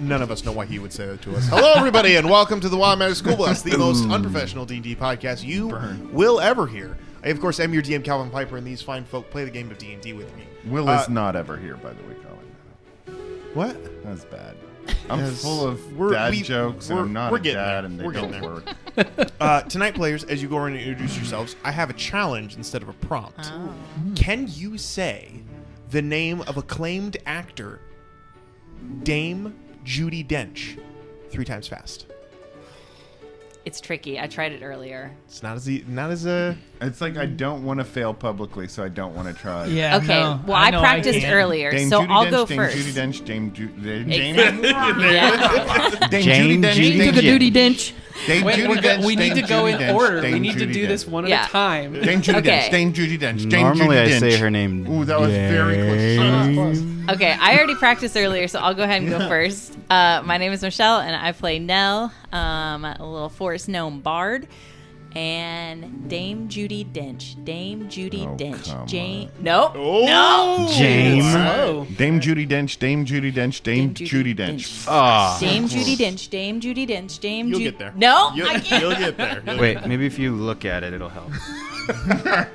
none of us know why he would say that to us. Hello, everybody, and welcome to the Wild Matter School Bus, the most unprofessional D&D podcast you will ever hear. I, of course, am your DM, Calvin Piper, and these fine folk play the game of D&D with me. Will is not ever here, by the way, Colin. What? That's bad. I'm full of dad jokes, and I'm not a dad, and they don't work. Tonight, players, as you go around and introduce yourselves, I have a challenge instead of a prompt. Oh. Can you say the name of acclaimed actor Dame Judi Dench 3 times fast? It's tricky. I tried it earlier. It's not as It's like I don't want to fail publicly, so I don't want to try. Yeah. Okay. No, well, I practiced earlier, Dame so Judi I'll Dench, go Dame first. Judi Dench, Dame Judi Dench. Jane took a duty dench. We need to go in order. We need to do this one at a time. Dame Judi Dench, Dame Judi Dench, Dame Normally Judi I Dench. say her name. Ooh, that was very close. Okay, I already practiced earlier, so I'll go ahead and go first. My name is Michelle, and I play Nell, a little forest gnome bard. And Dame Judi Dench. Dame Judi Dench. Jane. Nope. Oh, no. James. Oh. Dame Judi Dench, Dame Judi Dench, Dame Judi Dench. Ah. Dame Judi Dench. Dame Judi Dench. Dame You'll get there. No, I can't. You'll get there. Wait, maybe if you look at it, it'll help.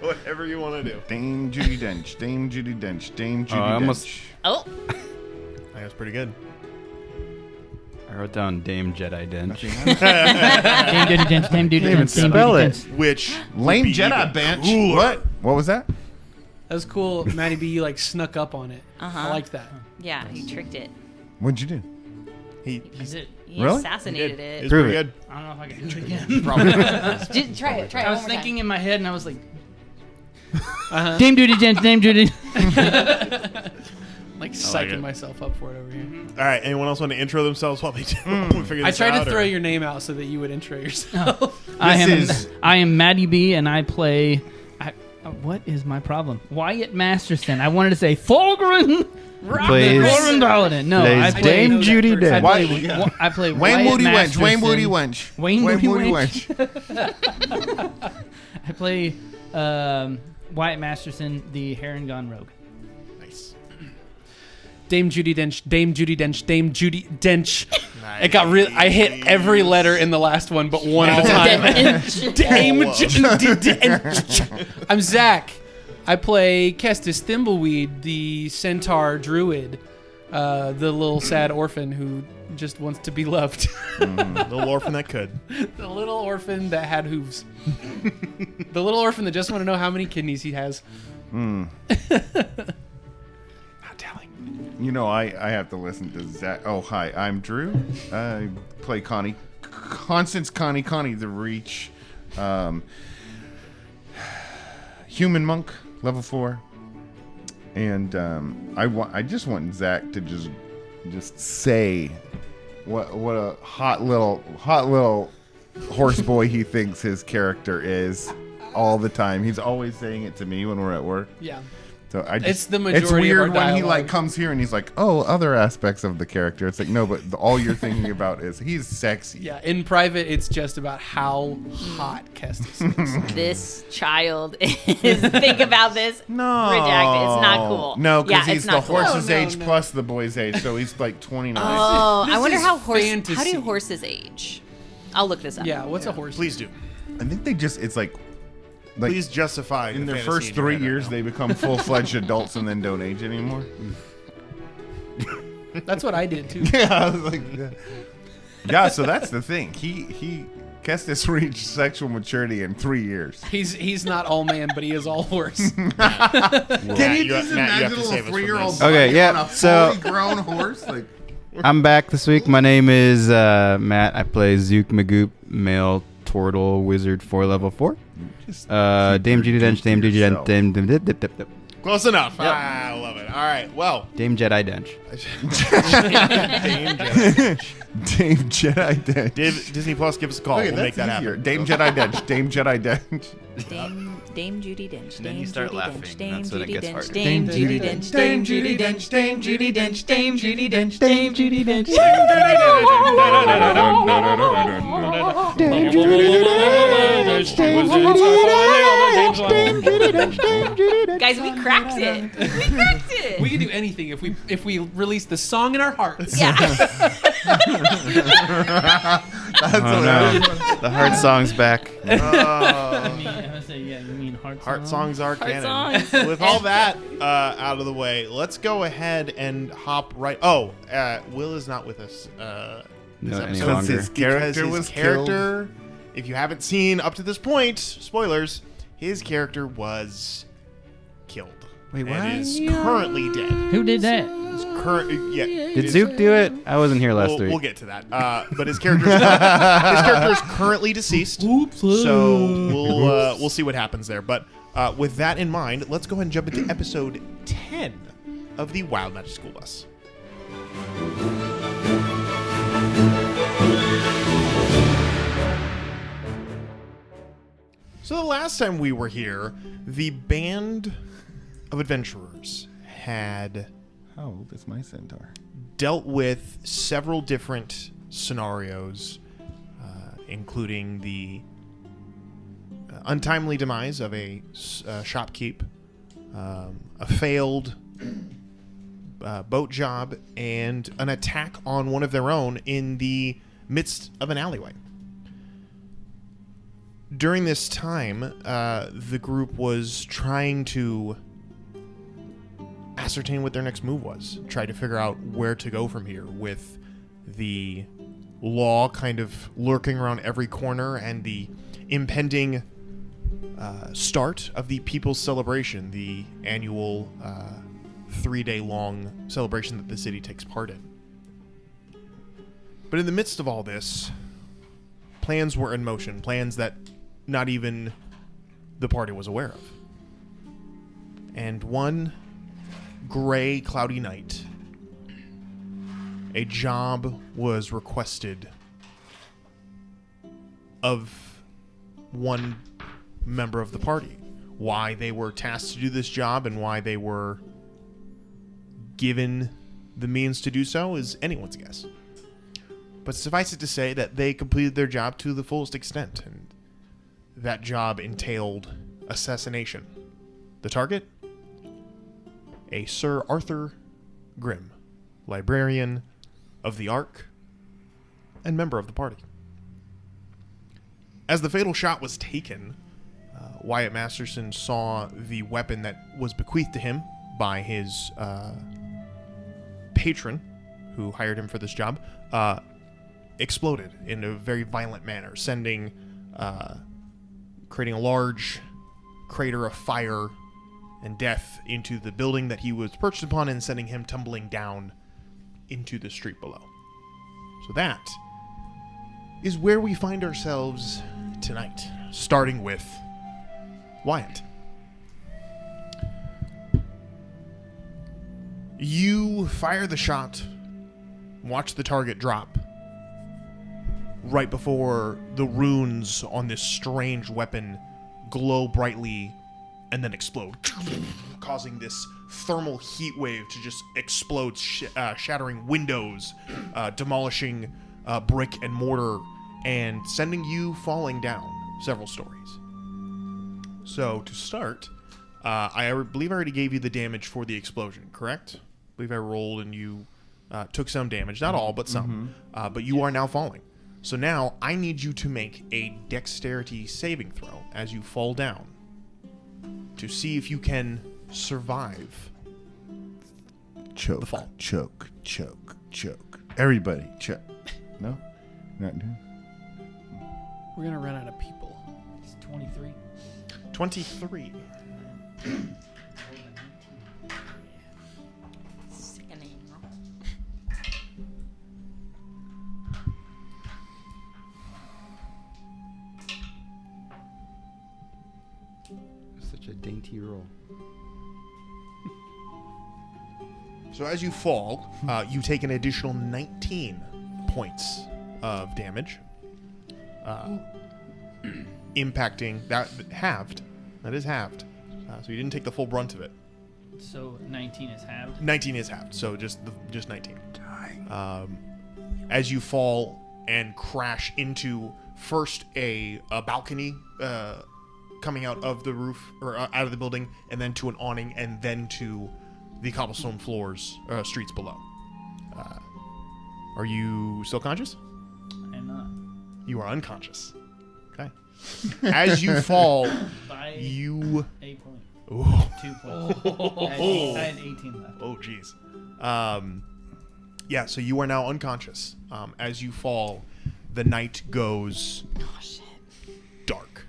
Whatever you want to do. Dame Judi Dench, Dame Judi Dench, Dame Judi I almost- Dench. Oh. That's pretty good. I wrote down Dame Jedi Dench. Dame duty dench. Dame duty dench. spell it. Which Lame would be Jedi even bench. cooler. What was that? That was cool. Maddie B, you like snuck up on it. I like that. Yeah, you tricked it. What'd you do? Is it? You Really? assassinated It's it. Prove pretty it. good. I don't know if I can do it again. Probably. Just try it. Try it. I was one more thinking in my head, and I was like, Uh-huh. Dame duty dench. Dame duty. Like it. psyching myself up for it over here. All right. Anyone else want to intro themselves while we figure I this tried out? to throw your name out so that you would intro yourself. I am Maddie B, and I play. What is my problem? Wyatt Masterson. I wanted to say Fulgrim. Plays- Fulgrim Paladin. No, plays I play Dame Judi I Dench. play, I play Wayne Wyatt Moody Wench. Masterson. Wayne Moody Wench. Wayne Moody Wench. I play Wyatt Masterson, the Harengon Rogue. Nice. Dame Judi Dench. Dame Judi Dench. Dame Judi Dench. It got really. I hit every letter in the last one, but one at a time. Dame Judi Dench. I'm Zach. I play Kestis Thimbleweed, the centaur druid, the little sad orphan who just wants to be loved. The little orphan that could. The little orphan that had hooves. The little orphan that just want to know how many kidneys he has. Not telling. You know, I have to listen to Zach. Oh, hi. I'm Drew. I play Connie. Constance Connie the Reach. Human Monk, level 4. And I just want Zach to just say what a hot little horse boy he thinks his character is all the time. He's always saying it to me when we're at work. Yeah. So It's the majority It's weird of our when he dialogue. like comes here and he's like, "Oh, other aspects of the character." It's like, no, but all you're thinking about is he's sexy. Yeah, in private, it's just about how hot Kestis is. This child is. Think about this. No, Redacted. It's not cool. No, because Yeah, he's it's the not cool. horse's No, age no. plus the boy's age, so he's like 29. Oh, This I wonder is how fantasy. do horses age? I'll look this up. Yeah, what's a horse? Please do. I think it's like Please justify in the their fantasy first in your 3 head right years now. they become full-fledged adults and then don't age anymore. That's what I did too. Yeah, I was like, yeah. So that's the thing. He Kestis reached sexual maturity in 3 years. He's not all man, but he is all horse. Can you just Matt, you have imagine to a save us little from 3-year-old this. Okay, on yeah, a so- fully grown horse? Like, I'm back this week. My name is Matt. I play Zook Magoop, male turtle wizard for level 4. Dame Judi Dench, Dame Judi Dench, Dame dip dip dip dip. Close enough. Yep. I love it. All right. Well, Dame Jedi Dench. Dame Jedi. Dame Jedi Dench. Disney Plus, give us a call. Okay, We'll make that's that easier. happen. Dame Jedi Dench. Dame Jedi Dench. Dame Judi Dench. Then you Dame start Judi laughing, Dench, and Dame that's when it Judi gets Dench, harder. Dame Dame Judi Judi Dench. Dame Judi Dench. Dame Judi Dench. Dame Judi Dench. Dame Judi Dench. Dame Judi Dench. Guys, we cracked it. We cracked it. We can do anything if we release the song in our hearts. Yeah. Oh no, the hard song's back. You mean Heart songs are Heart canon. songs. With all that out of the way, let's go ahead and hop right. Oh, Will is not with us. This Not any episode. longer. His character was character. If you haven't seen up to this point, spoilers. His character was killed. Wait, what? And is currently dead. Who did that? Did Zook do it? I wasn't here last week. We'll get to that. But his character is currently deceased. So we'll see what happens there. But with that in mind, let's go ahead and jump into episode 10 of the Wild Magic School Bus. So the last time we were here, the band of adventurers had How old is my centaur? dealt with several different scenarios, including the untimely demise of a shopkeep, a failed boat job, and an attack on one of their own in the midst of an alleyway. During this time, the group was trying to ascertain what their next move was, try to figure out where to go from here, with the law kind of lurking around every corner and the impending start of the People's Celebration, the annual 3-day-long celebration that the city takes part in. But in the midst of all this, plans were in motion, plans that not even the party was aware of. And one gray, cloudy night, a job was requested of one member of the party. Why they were tasked to do this job and why they were given the means to do so is anyone's guess. But suffice it to say that they completed their job to the fullest extent, and that job entailed assassination. The target? A Sir Arthur Grimm, librarian of the Ark and member of the party. As the fatal shot was taken, Wyatt Masterson saw the weapon that was bequeathed to him by his patron, who hired him for this job, exploded in a very violent manner, creating a large crater of fire and death into the building that he was perched upon and sending him tumbling down into the street below. So that is where we find ourselves tonight, starting with Wyatt. You fire the shot, watch the target drop right before the runes on this strange weapon glow brightly and then explode, causing this thermal heat wave to just explode, shattering windows, demolishing brick and mortar, and sending you falling down several stories. So to start, I believe I already gave you the damage for the explosion, correct? I believe I rolled and you took some damage, not all, but some. But you are now falling. So now I need you to make a dexterity saving throw as you fall down to see if you can survive Choke, the fall. choke. Everybody, choke. No? Not doing. We're gonna run out of people. It's 23. 23. Sickening. Such a dainty roll. So as you fall, you take an additional 19 points of damage, impacting that halved. That is halved. So you didn't take the full brunt of it. So 19 is halved. 19 is halved. So just 19. As you fall and crash into first a balcony coming out of the roof or out of the building, and then to an awning, and then to the cobblestone streets below. Are you still conscious? I'm not. You are unconscious. Okay. As you fall, By you. 8 points. Ooh. 2 points. I had 18 left. Oh, jeez. Yeah, so you are now unconscious. As you fall, the night goes dark.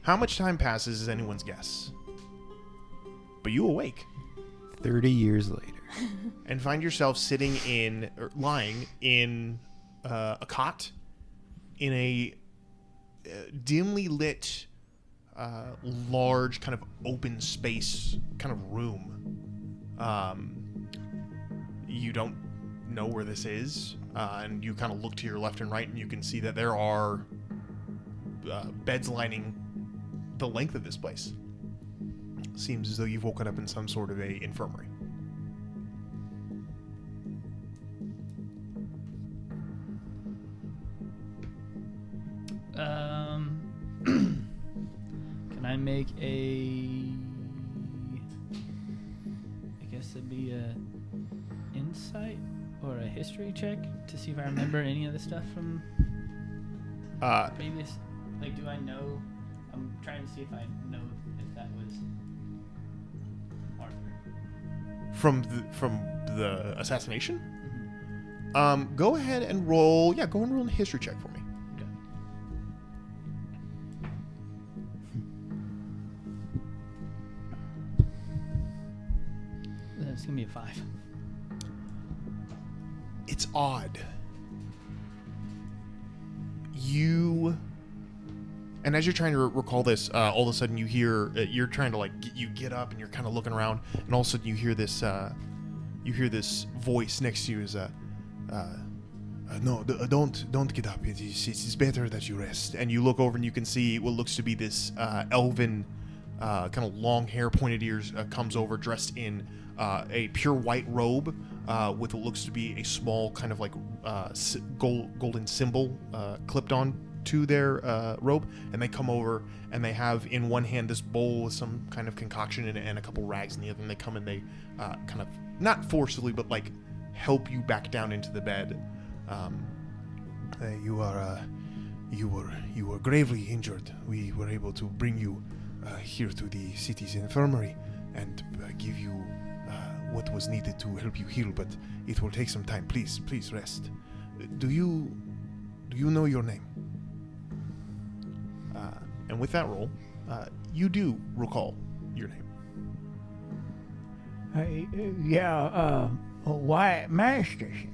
How much time passes is anyone's guess. But you awake 30 years later. and find yourself sitting in, or lying in a cot in a dimly lit, large kind of open space kind of room. You don't know where this is, and you kind of look to your left and right, and you can see that there are beds lining the length of this place. Seems as though you've woken up in some sort of a infirmary. Can I make a? I guess it'd be a insight or a history check to see if I remember any of the stuff from previous. Like, do I know? I'm trying to see if I know if that was Arthur. From the assassination? Mm-hmm. Go ahead and roll. Yeah, go and roll a history check for me. Okay. That's gonna be a 5. It's odd. You, and as you're trying to recall this, all of a sudden you hear, you're trying to you get up and you're kind of looking around, and all of a sudden you hear this voice next to you is, no, don't get up. It's better that you rest. And you look over and you can see what looks to be this elven, kind of long hair, pointed ears, comes over dressed in a pure white robe with what looks to be a small kind of golden symbol clipped on to their robe, and they come over and they have in one hand this bowl with some kind of concoction in it and a couple rags in the other, and they come and they kind of not forcibly but help you back down into the bed. You were gravely injured. We were able to bring you here to the city's infirmary and give you what was needed to help you heal, but it will take some time. Please rest. Do you know your name? And with that roll, you do recall your name. Wyatt Masterson.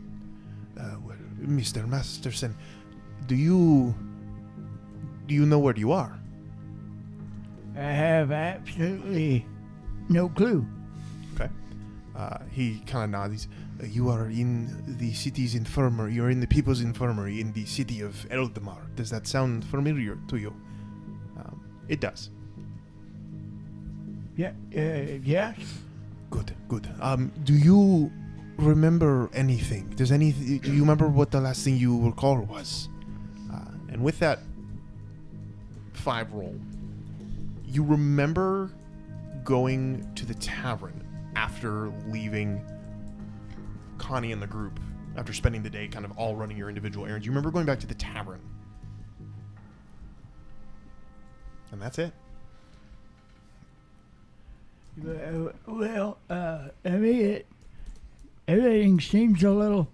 Well, Mr. Masterson, do you know where you are? I have absolutely no clue. Okay. He kind of nods. You are in the city's infirmary. You're in the people's infirmary in the city of Eldamar. Does that sound familiar to you? It does. Yeah. Yes. Good. Do you remember anything? Do you remember what the last thing you recall was? And with that 5 roll, you remember going to the tavern after leaving Connie and the group, after spending the day kind of all running your individual errands. You remember going back to the tavern. And that's it. Everything seems a little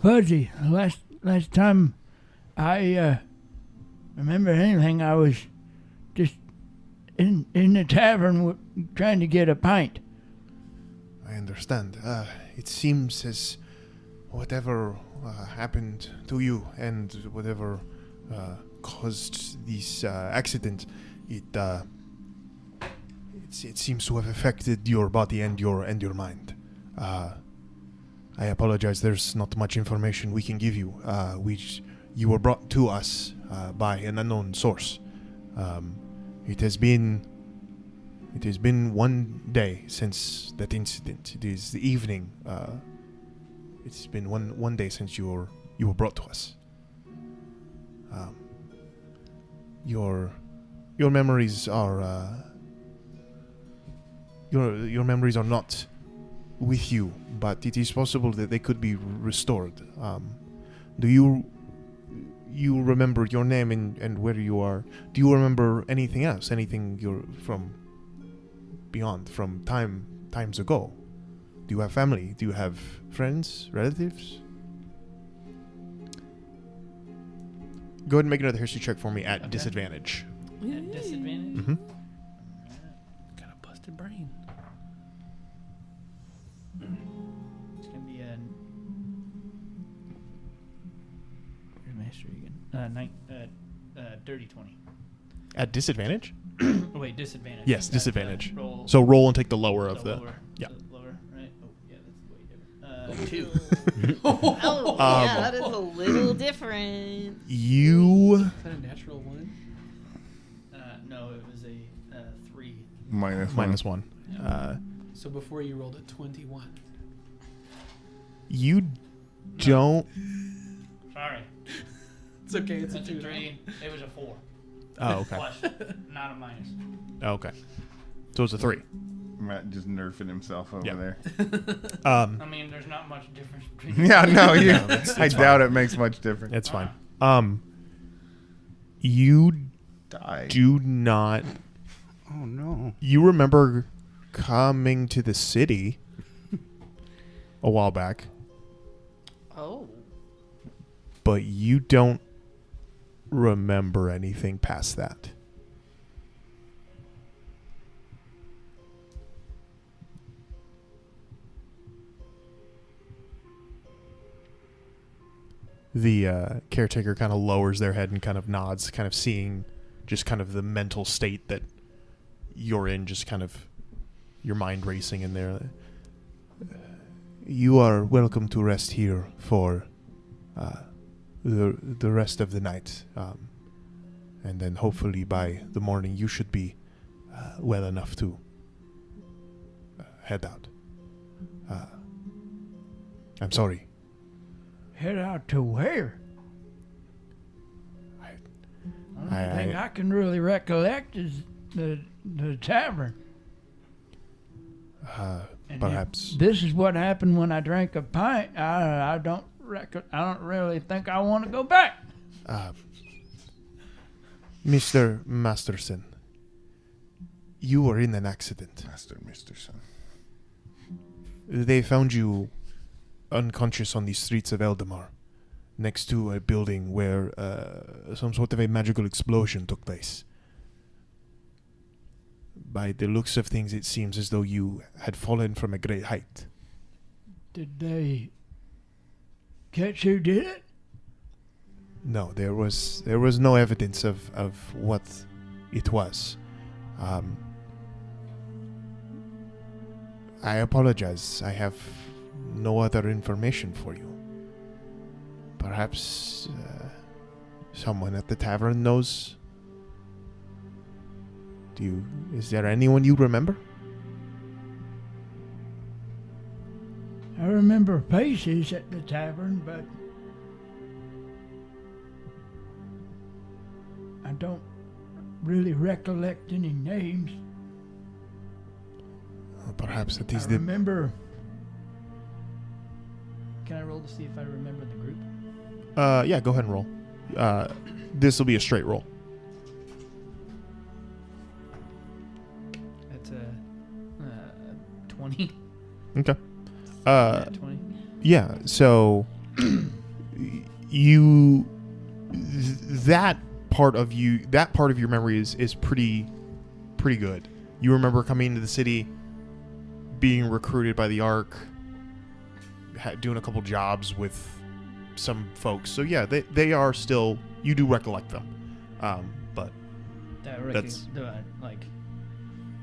fuzzy. Last time I remember anything, I was just in the tavern trying to get a pint. I understand. It seems as whatever happened to you and whatever caused this accident, it seems to have affected your body and your mind. I apologize. There's not much information we can give you. You were brought to us by an unknown source. It has been 1 day since that incident. It is the evening. It's been one day since your you were brought to us. Your memories are your memories are not with you, but it is possible that they could be restored. Do you remember your name and where you are? Do you remember anything else? Anything you're from beyond, from times ago? Do you have family? Do you have friends, relatives? Go ahead and make another history check for me at disadvantage. At disadvantage? Mm-hmm. Got a busted brain. It's going to be a... Where's my history again? Dirty 20. At disadvantage? Oh, wait, disadvantage. Yes, That's, disadvantage. Roll So roll and take the lower of the... lower. yeah. Lower, right? Oh, yeah, that's way different. 2. Oh, yeah, that is a little different. You... Is that a natural one? No, it was a 3. Minus one. So before you rolled a 21. You don't... Sorry. It's okay. It's That's a a 2. 3. It was a 4. Oh, okay. Plus, not a minus. Oh, okay. So it's a 3. Matt just nerfing himself over Yeah. there. I mean, there's not much difference between... Yeah, no, it's doubt it makes much difference. It's fine. You Die. do not... Oh no. You remember coming to the city a while back, Oh. but you don't remember anything past that. The caretaker kind of lowers their head and kind of nods, kind of seeing just kind of the mental state that you're in, just kind of your mind racing in there. You are welcome to rest here for the rest of the night. And then hopefully by the morning you should be well enough to head out. I'm sorry. Head out to where? The only thing I can really recollect is the tavern. And Perhaps. this is what happened when I drank a pint. I don't really think I want to go back. Mr. Masterson, you were in an accident. Master Son. They found you unconscious on the streets of Eldamar, next to a building where some sort of a magical explosion took place. By the looks of things, it seems as though you had fallen from a great height. Did they catch who did it? No, there was no evidence of what it was. I apologize. I have no other information for you. Perhaps someone at the tavern knows. Is there anyone you remember? I remember faces at the tavern, but I don't really recollect any names. Perhaps it is I the... remember. Can I roll to see if I remember the group? Yeah, go ahead and roll. This will be a straight roll. That's a 20. Okay. Yeah, 20. Yeah, so that part of your memory is pretty good. You remember coming into the city, being recruited by the Ark, doing a couple jobs with some folks. So yeah, they are still, you do recollect them. But that's like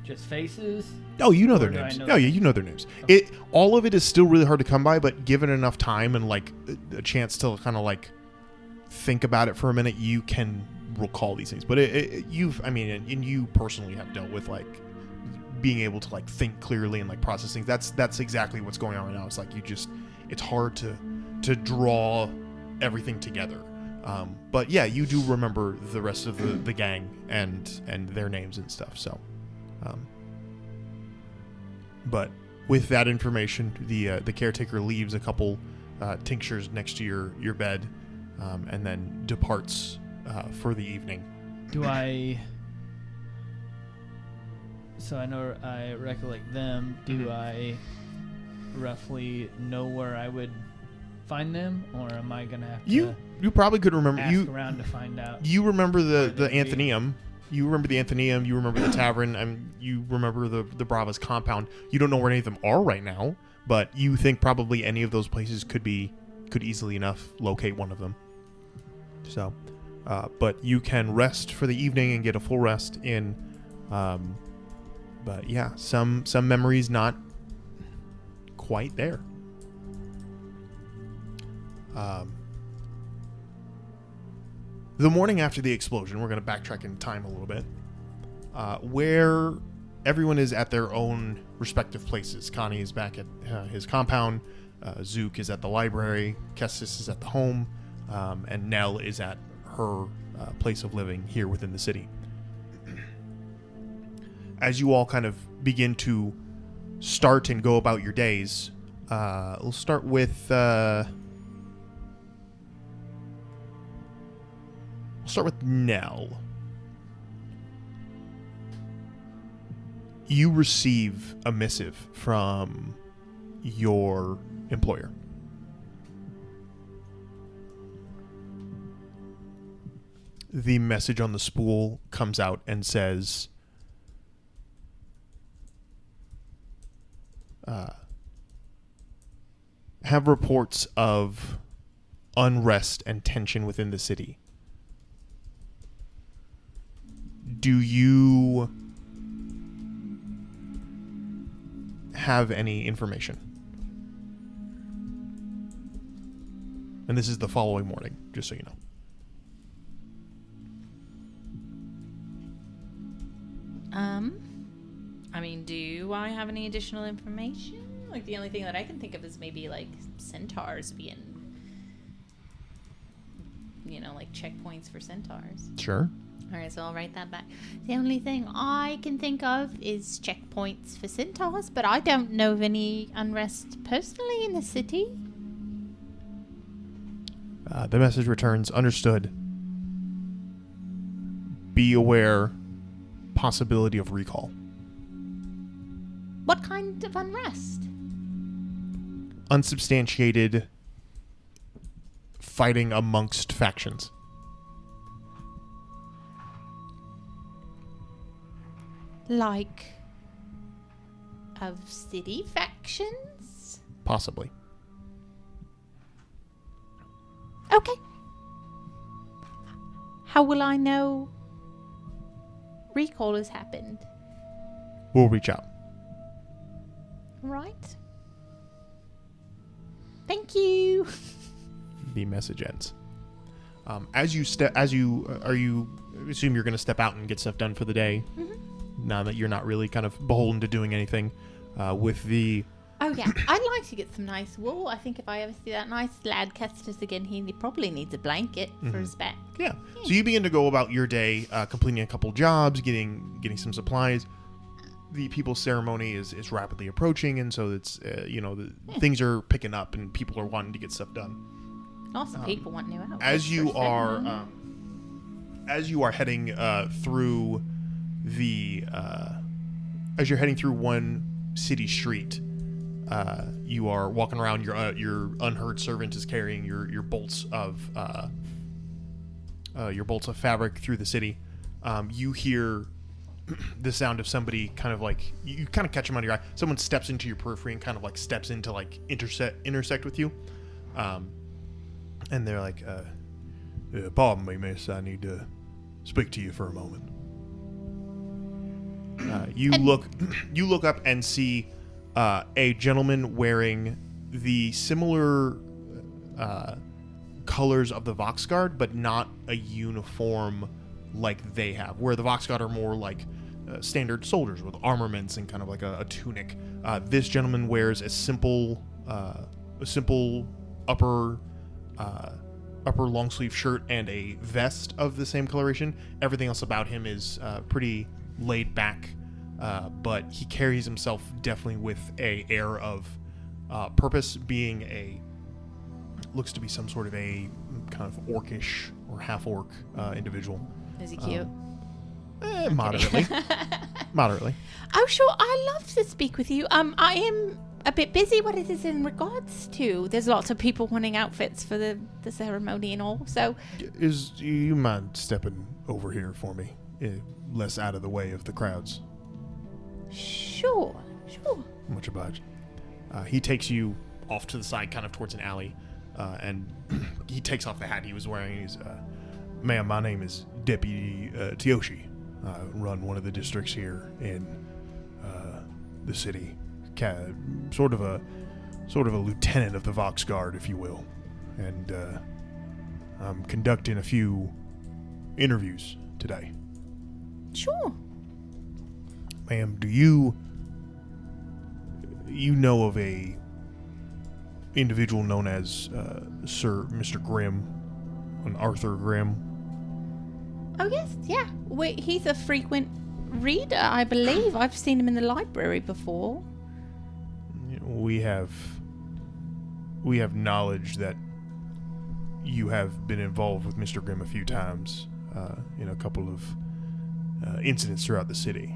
just faces. oh, you know Or their do I names. know Oh them? yeah, you know their names. Okay. All of it is still really hard to come by, but given enough time and like a chance to kind of like think about it for a minute, you can recall these things. But you personally have dealt with like being able to like think clearly and like process things. That's exactly what's going on right now. It's like it's hard to draw everything together. But yeah, you do remember the rest of the gang and their names and stuff. So, but with that information, the caretaker leaves a couple tinctures next to your bed, and then departs for the evening. So I know I recollect them. Do I roughly know where I would find them, or am I gonna have to? You probably could remember. Ask around to find out. You remember the Athenaeum. You remember the Athenaeum. You remember the tavern, and you remember the Brava's compound. You don't know where any of them are right now, but you think probably any of those places could easily enough locate one of them. So, but you can rest for the evening and get a full rest in. But yeah, some memories not quite there. The morning after the explosion, we're going to backtrack in time a little bit, where everyone is at their own respective places. Connie is back at his compound, Zook is at the library, Kestis is at the home, and Nell is at her place of living here within the city. As you all kind of begin to start and go about your days, we'll start with... We'll start with Nell. You receive a missive from your employer. The message on the spool comes out and says, have reports of unrest and tension within the city. Do you have any information? And this is the following morning, just so you know. I mean, do I have any additional information? Like, the only thing that I can think of is maybe, like, centaurs being, like, checkpoints for centaurs. Sure. All right, so I'll write that back. The only thing I can think of is checkpoints for centaurs, but I don't know of any unrest personally in the city. The message returns, understood. Be aware, possibility of recall. What kind of unrest? Unsubstantiated fighting amongst factions. Like, of city factions? Possibly. Okay. How will I know recall has happened? We'll reach out. Right. Thank you. The message ends. As you assume you're going to step out and get stuff done for the day. Mm-hmm. Now that you're not really kind of beholden to doing anything with the... Oh, yeah. I'd like to get some nice wool. I think if I ever see that nice lad Kestis again, he probably needs a blanket for his back. Yeah. So you begin to go about your day, completing a couple jobs, getting some supplies. The people's ceremony is rapidly approaching, and so it's, things are picking up, and people are wanting to get stuff done. Lots of people want new outfits. As you are heading through as you're heading through one city street, you are walking around. Your unheard servant is carrying your bolts of fabric through the city. You hear the sound of somebody kind of like you kind of catch them on your eye. Someone steps into your periphery and kind of like steps in to like intersect with you. And they're like, pardon me, miss, I need to speak to you for a moment. You look up and see a gentleman wearing the similar colors of the Voxguard, but not a uniform like they have, where the Voxguard are more like standard soldiers with armaments and kind of like a tunic. This gentleman wears a simple upper upper long sleeve shirt and a vest of the same coloration. Everything else about him is pretty laid back, but he carries himself definitely with a air of purpose, being looks to be some sort of a kind of orcish or half orc individual. Is he cute? Moderately. Moderately. Oh, sure. I love to speak with you. I am a bit busy. What it is in regards to? There's lots of people wanting outfits for the ceremony and all. So, You mind stepping over here for me, less out of the way of the crowds? sure. Much obliged. He takes you off to the side, kind of towards an alley, and he takes off the hat he was wearing. He's, ma'am, my name is Deputy Tioshi. I run one of the districts here in the city. Sort of a lieutenant of the Vox Guard, if you will. And I'm conducting a few interviews today. Sure. Ma'am, do you know of a individual known as Mr. Grimm, an Arthur Grimm? Oh, yes, yeah. Wait, he's a frequent reader, I believe. I've seen him in the library before. We have knowledge that you have been involved with Mr. Grimm a few times in a couple of incidents throughout the city.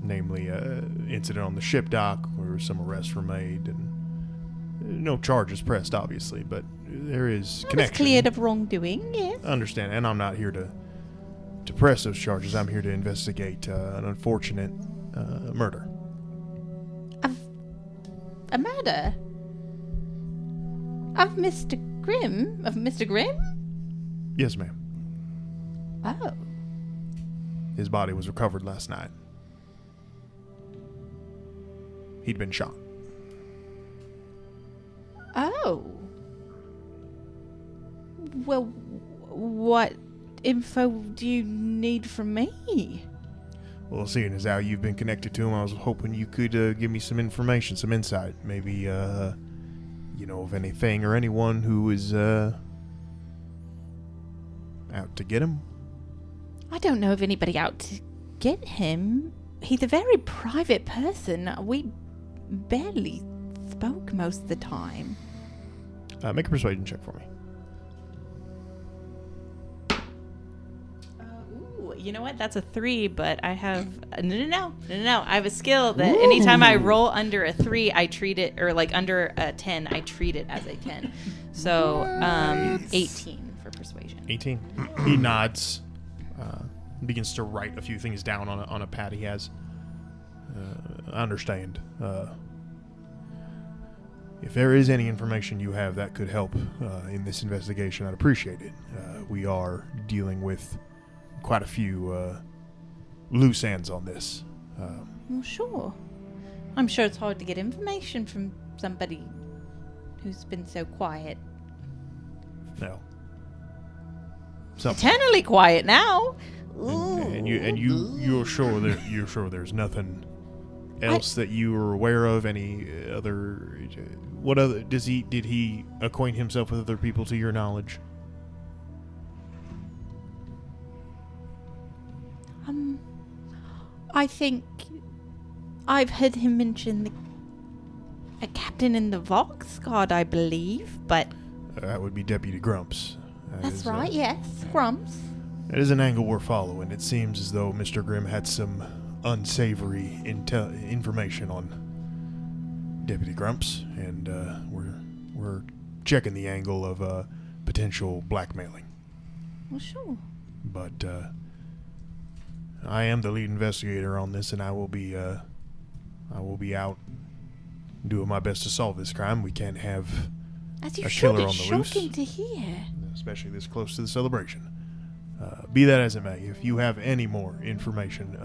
Namely, incident on the ship dock where some arrests were made, and no charges pressed, obviously, but there is I connection. was cleared of wrongdoing, yes. Understand, and I'm not here to press those charges. I'm here to investigate an unfortunate murder. A murder? Of Mr. Grimm? Of Mr. Grimm? Yes, ma'am. Oh. His body was recovered last night. He'd been shot. Oh. Well, what info do you need from me? Well, seeing as how you've been connected to him, I was hoping you could give me some information, some insight. Maybe, you know of anything or anyone who is out to get him? I don't know of anybody out to get him. He's a very private person. We barely spoke most of the time. Make a persuasion check for me. Ooh, you know what? That's a 3, but I have no. I have a skill that anytime I roll under a 3, I treat it, or like under a 10, I treat it as a 10. So 18 for persuasion. 18. He nods. Begins to write a few things down on a pad he has. I understand. If there is any information you have that could help in this investigation, I'd appreciate it. We are dealing with quite a few loose ends on this. Well, sure. I'm sure it's hard to get information from somebody who's been so quiet. No. Eternally quiet now. You're sure there's nothing else that you are aware of? Any other? What other did he acquaint himself with other people to your knowledge? I think I've heard him mention a captain in the Vox Guard, I believe, but That would be Deputy Grumps. that's right. Yes, Grumps. That is an angle we're following. It seems as though Mr. Grimm had some unsavory information on Deputy Grumps, and we're checking the angle of potential blackmailing. Well, sure. But I am the lead investigator on this, and I will be out doing my best to solve this crime. We can't have As you a should. killer It's on the loose, shocking to hear. especially this close to the celebration. Be that as it may, if you have any more information,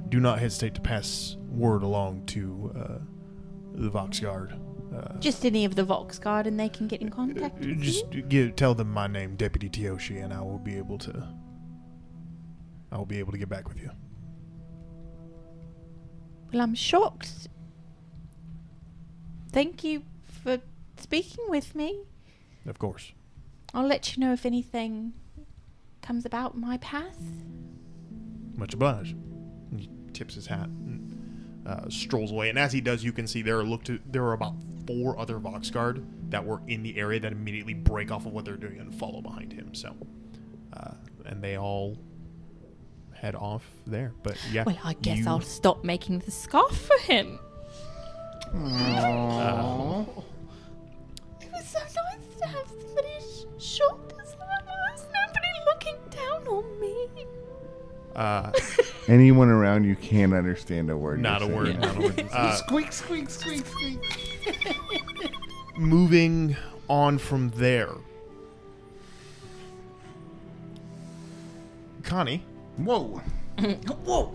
do not hesitate to pass word along to the Vox Guard. Just any of the Vox Guard, and they can get in contact with Just you? tell them my name, Deputy Tioshi, and I will be able to get back with you. Well, I'm shocked. Thank you for speaking with me. Of course. I'll let you know if anything comes about my path. Much obliged. He tips his hat and strolls away. And as he does, you can see there are about 4 other Voxguard that were in the area that immediately break off of what they're doing and follow behind him. So, and they all head off there. But yeah. Well, I guess I'll stop making the scarf for him. Aww. It was so nice to have somebody shoulders like this. Nobody looking down on me. Anyone around you can't understand a word. Not a you're word. saying. Not a word. Squeak, squeak, squeak, squeak. Moving on from there. Connie. Whoa. Whoa.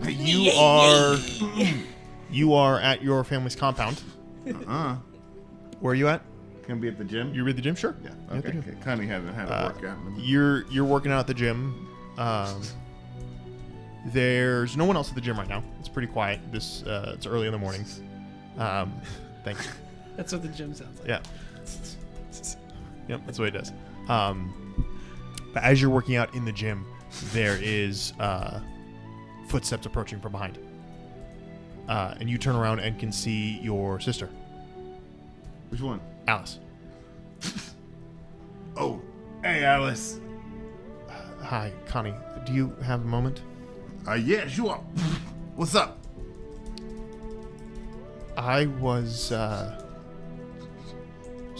You are at your family's compound. Where are you at? Can be at the gym? You're at the gym? Sure. Yeah. You're at the Okay. gym. Connie hasn't had a workout. You're working out at the gym. There's no one else at the gym right now. It's pretty quiet. It's early in the morning. Thanks. That's what the gym sounds like. Yeah. Yep, that's what it does. But as you're working out in the gym, there is footsteps approaching from behind. And you turn around and can see your sister, Which one? Alice. Oh, hey, Alice. Hi, Connie. Do you have a moment? Yeah, sure. What's up? I was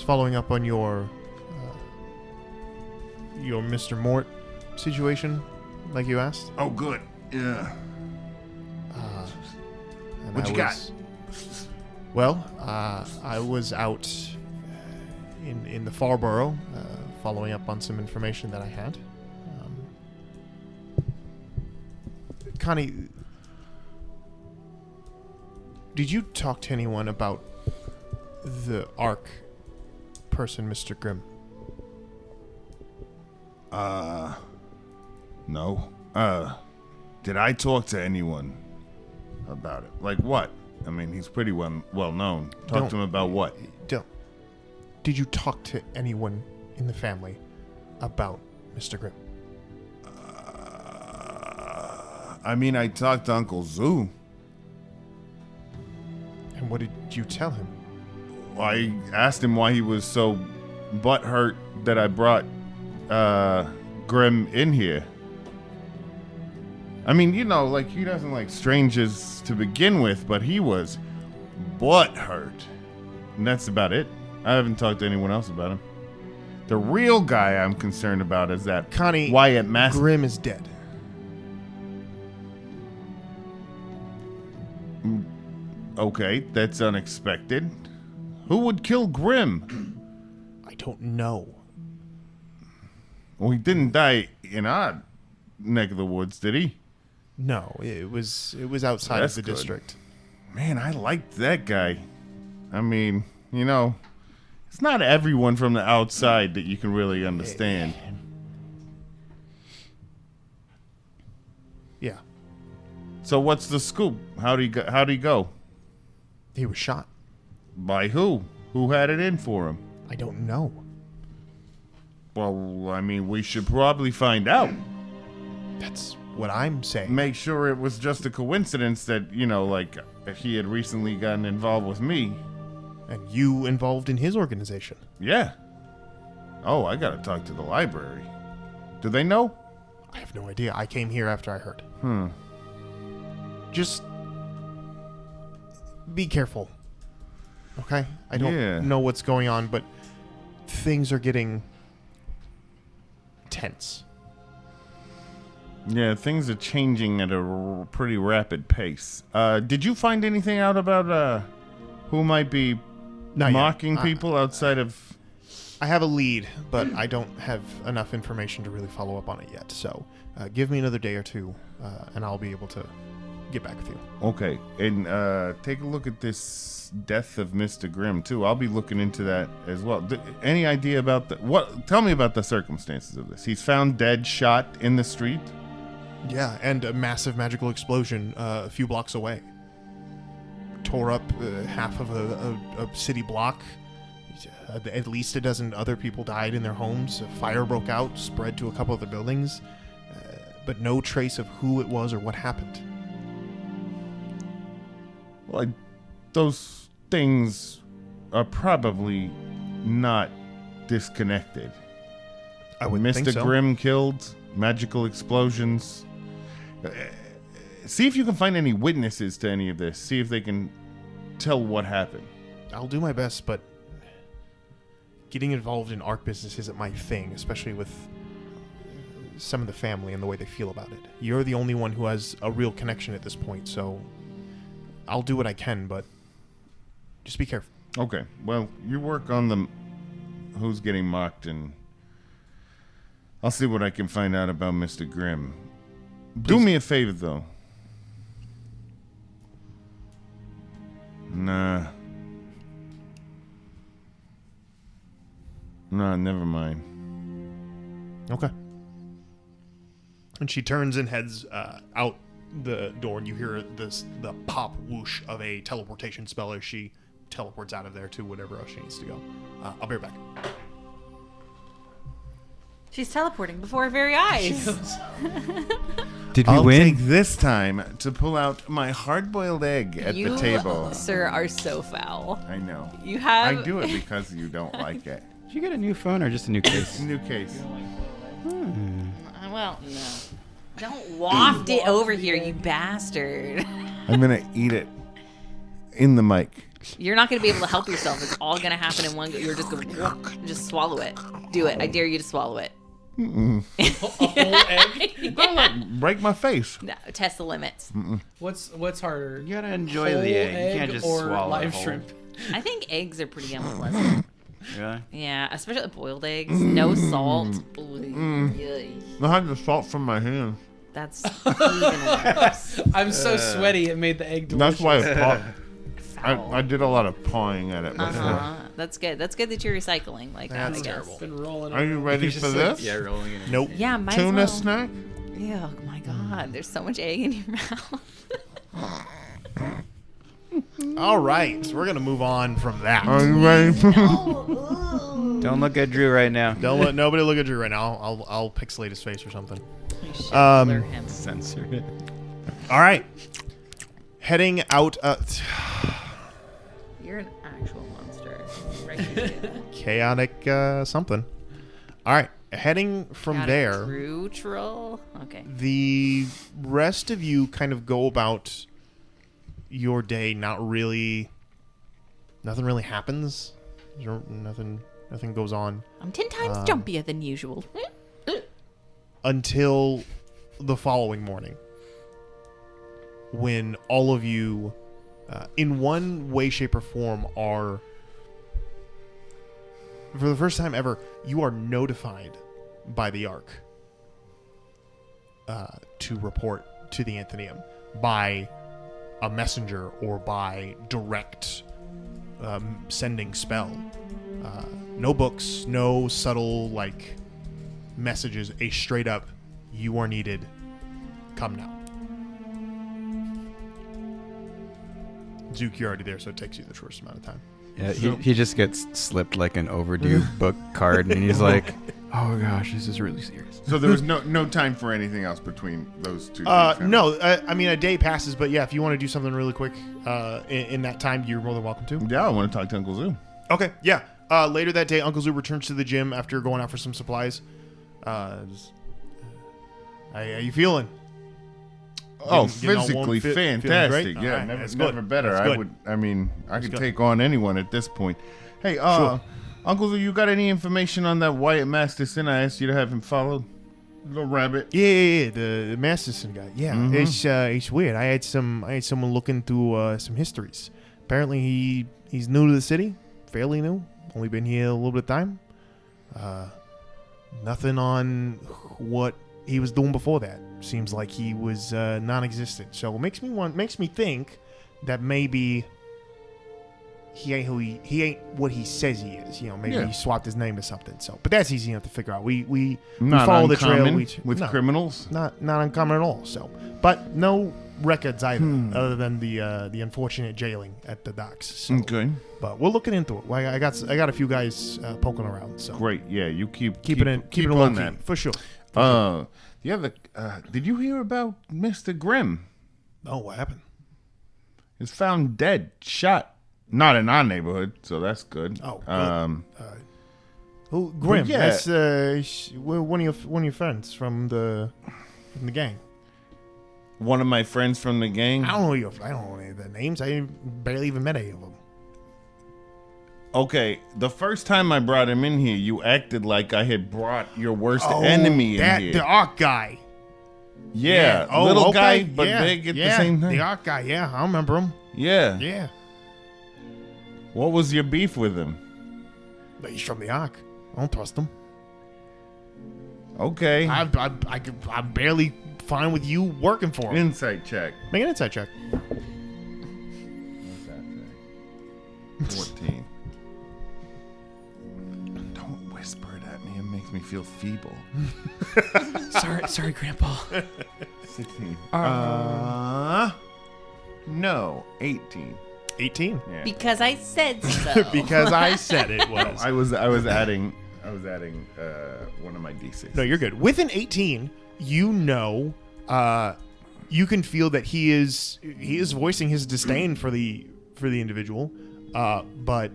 following up on your Mr. Mort situation, like you asked. Oh, good. Yeah. And What you got? Well, I was out in the Farborough, following up on some information that I had. Connie, did you talk to anyone about the Ark person, Mr. Grimm? No. Did I talk to anyone about it? Like what? I mean, he's pretty well known. Talk to him about what? Did you talk to anyone in the family about Mr. Grimm? I mean, I talked to Uncle Zoo. And what did you tell him? I asked him why he was so butthurt that I brought Grimm in here. I mean, you know, like, he doesn't like strangers to begin with, but he was butthurt. And that's about it. I haven't talked to anyone else about him. The real guy I'm concerned about is that Connie, Wyatt Mass. Grimm is dead. Okay, that's unexpected. Who would kill Grimm? I don't know. Well, he didn't die in our neck of the woods, did he? No, it was outside That's of the good. district. Man, I liked that guy. I mean, you know, it's not everyone from the outside that you can really understand. Yeah, So what's the scoop? How'd he go? he was shot. By who? Who had it in for him? I don't know. Well, I mean, we should probably find out. That's what I'm saying. Make sure it was just a coincidence that, you know, like, he had recently gotten involved with me. And you involved in his organization. Yeah. Oh, I gotta talk to the library. Do they know? I have no idea. I came here after I heard. Just be careful. Okay? I don't know what's going on, but things are getting tense. Yeah, things are changing at a pretty rapid pace. Did you find anything out about who might be Not yet. mocking people outside of... I have a lead, but I don't have enough information to really follow up on it yet. So give me another day or two, and I'll be able to get back with you. Okay, and take a look at this death of Mr. Grimm, too. I'll be looking into that as well. Any idea about tell me about the circumstances of this. He's found dead, shot in the street? Yeah, and a massive magical explosion a few blocks away. Tore up half of a city block. At least a dozen other people died in their homes. A fire broke out, spread to a couple other buildings, but no trace of who it was or what happened. Well, those things are probably not disconnected. I would Mr. think so. Grimm killed, magical explosions. See if you can find any witnesses to any of this. See if they can tell what happened. I'll do my best, but getting involved in art business isn't my thing, especially with some of the family and the way they feel about it. You're the only one who has a real connection at this point, so I'll do what I can, but just be careful. Okay, well, you work on the who's getting mocked, and I'll see what I can find out about Mr. Grimm. Do me a favor, though. Nah, never mind. Okay. And she turns and heads out the door, and you hear the pop whoosh of a teleportation spell as she teleports out of there to whatever else she needs to go. I'll be right back. She's teleporting before our very eyes. Did we I'll win? take this time to pull out my hard-boiled egg at You, the table. sir, are so foul. I know. You have. I do it because you don't like it. Did you get a new phone or just a new case? New case. Well, no. Don't waft it over here, you bastard. I'm gonna eat it in the mic. You're not going to be able to help yourself. It's all going to happen in one go. You're just going to just swallow it. Do it. I dare you to swallow it. A whole egg? Break my face. No, test the limits. What's harder? You gotta enjoy Whole the egg. You can't just or swallow live it whole. shrimp. I think eggs are pretty unpleasant. Really? Yeah, especially boiled eggs. No salt. Ooh, I had the salt from my hand. that's even worse. I'm so sweaty. It made the egg delicious. That's why I pawed. Foul. I did a lot of pawing at it before. That's good. That's good that you're recycling like that, I That's guess. terrible. Been rolling Are you over. ready for this? Yeah, rolling it. Nope. Yeah, might Tuna as well. snack? Yeah, oh my god, there's so much egg in your mouth. All right, so we're gonna move on from that. Are you ready? Don't look at Drew right now. Don't let nobody look at you right now. I'll pixelate his face or something. You should Um, blur him. Censor it. All right, heading out. You're an actual monster. Right. Chaotic something. All right, heading from Got a there. True troll. Okay. The rest of you kind of go about your day. Nothing really happens. Nothing goes on I'm 10 times jumpier than usual. until the following morning, when all of you, in one way, shape, or form, are, for the first time ever, you are notified by the Ark to report to the Anthenium by a messenger or by direct sending spell. No books, no subtle messages. A straight up, you are needed. Come now. Zook, you're already there, so it takes you the shortest amount of time. Yeah, he just gets slipped like an overdue book card, and he's like, "Oh gosh, this is really serious." So there was no time for anything else between those two things, huh? No, I mean, a day passes, but yeah, if you want to do something really quick in that time, you're more than welcome to. Yeah, I want to talk to Uncle Zoo. Okay, yeah. Later that day, Uncle Zoo returns to the gym after going out for some supplies. How you feeling? Oh, Getting all physically warm, feeling fantastic. great? Yeah, All right, never, that's never good. better. That's good. I could good. take on anyone at this point. Hey, Sure. Uncle Zoo, you got any information on that Wyatt Masterson? I asked you to have him followed. Little rabbit. Yeah, the Masterson guy. Yeah, it's weird. I had someone looking through some histories. Apparently, he's new to the city, fairly new. Only been here a little bit of time. Nothing on what he was doing before that. Seems like he was non-existent. So it makes me think that maybe he ain't he ain't what he says he is. You know, maybe Yeah. he swapped his name or something. So, but that's easy enough to figure out. We Not follow the trail uncommon with no, criminals. Not uncommon at all. So, but no records either, other than the unfortunate jailing at the docks. So, Okay. but we're looking into it. I got a few guys poking around. So Great. Yeah, you keep keep it on low-key, that. for sure. The other, did you hear about Mr. Grimm? Oh, what happened? He's found dead, shot. Not in our neighborhood, so that's good. Oh, good. Who? Grimm. yeah. That's one of your friends from the gang. One of my friends from the gang. I don't know any of their names. I barely even met any of them. Okay, the first time I brought him in here, you acted like I had brought your worst enemy in here. The Ark guy. Yeah, Oh, little okay. guy, but Yeah. big at Yeah, the same time. The Ark guy. Yeah, I remember him. Yeah. Yeah, What was your beef with him? but he's from the Ark. I don't trust him. Okay. I'm barely fine with you working for him. Insight check. Make an insight check. What's that say? 14. Don't whisper it at me. It makes me feel feeble. Sorry, Grandpa. 16. No, 18. 18. Yeah. Because I said so. Because I said it was. I was adding one of my d6. No, you're good. With an 18, you know, you can feel that he is voicing his disdain for the individual, but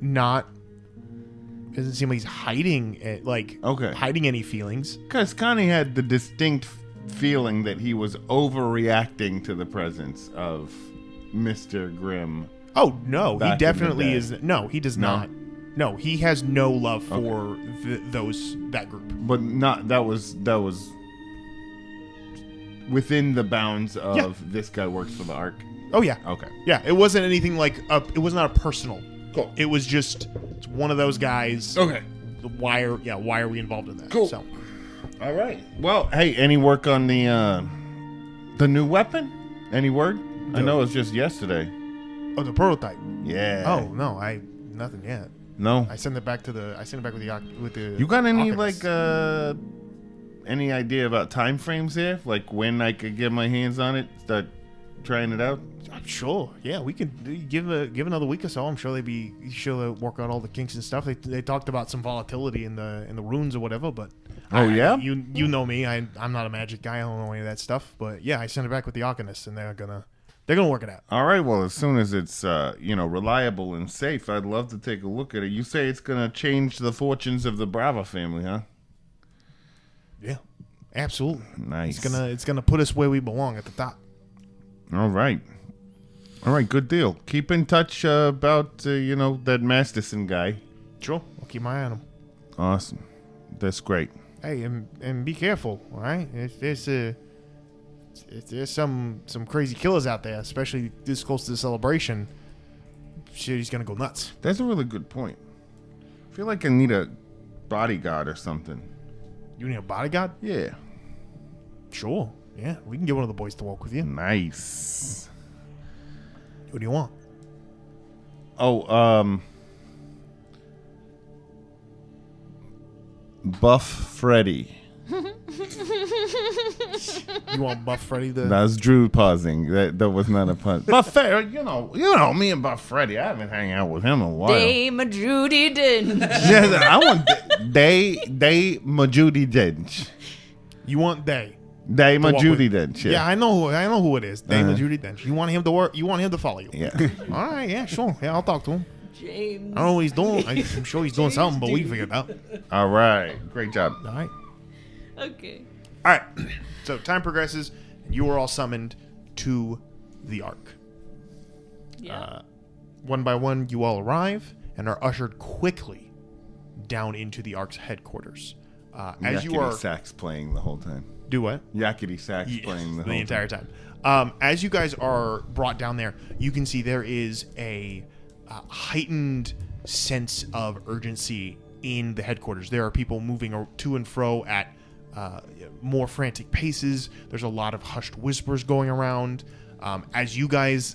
not. It doesn't seem like he's hiding it, hiding any feelings. Because Connie had the distinct feeling that he was overreacting to the presence of Mr. Grimm. Oh no, Back he in definitely the day. is. No, he does No? not. No, he has no love for that group. But not that was within the bounds of this guy works for the Ark. Oh yeah, Okay. yeah. It wasn't anything like it was not a personal. Cool. It was just it's one of those guys. Okay. Why are we involved in that? Cool. So, All right. Well, hey, any work on the new weapon? Any word? I know it's just yesterday. the prototype. Yeah. Oh no, nothing yet. No. I send it back with the. You got any Arcanist. any idea about time frames here? Like when I could get my hands on it, start trying it out? I'm sure. Yeah, we could give another week or so. I'm sure they'll work out all the kinks and stuff. They talked about some volatility in the runes or whatever, but Yeah? you know me. I'm not a magic guy. I don't know any of that stuff. But yeah, I sent it back with the Arcanist, and they're gonna work it out. All right. Well, as soon as it's reliable and safe, I'd love to take a look at it. You say it's gonna change the fortunes of the Brava family, huh? Yeah, absolutely. Nice. It's gonna put us where we belong at the top. All right. Good deal. Keep in touch about that Masterson guy. Sure, I'll keep my eye on them. Awesome. That's great. Hey, and be careful, all right? If there's some crazy killers out there, especially this close to the celebration, shit, he's gonna go nuts. That's a really good point. I feel like I need a bodyguard or something. You need a bodyguard? Yeah. Sure. Yeah, we can get one of the boys to walk with you. Nice. What do you want? Oh, Buff Freddy. You want Buff Freddy to... That's Drew pausing. That was not a pun. Buff Freddy, you know me and Buff Freddy. I haven't hung out with him in a while. Dame Judy Dench. Yeah, I want Day Majudy Dench. You want Day? Day walk Majudy with. Dench. Yeah, Yeah. I know who it is. Day Judy Dench. You want him to work? You want him to follow you? Yeah. All right, yeah, sure. Yeah, I'll talk to him. James. I don't know what he's doing. I'm sure he's doing something, but we can figure it out. All right. Great job. All right. Okay. All right. So time progresses, and you are all summoned to the Ark. Yeah. One by one, you all arrive and are ushered quickly down into the Ark's headquarters. As you are sax playing the whole time. do what? Yakety sax playing the whole entire time. As you guys are brought down there, you can see there is a heightened sense of urgency in the headquarters. There are people moving to and fro at more frantic paces. There's a lot of hushed whispers going around. As you guys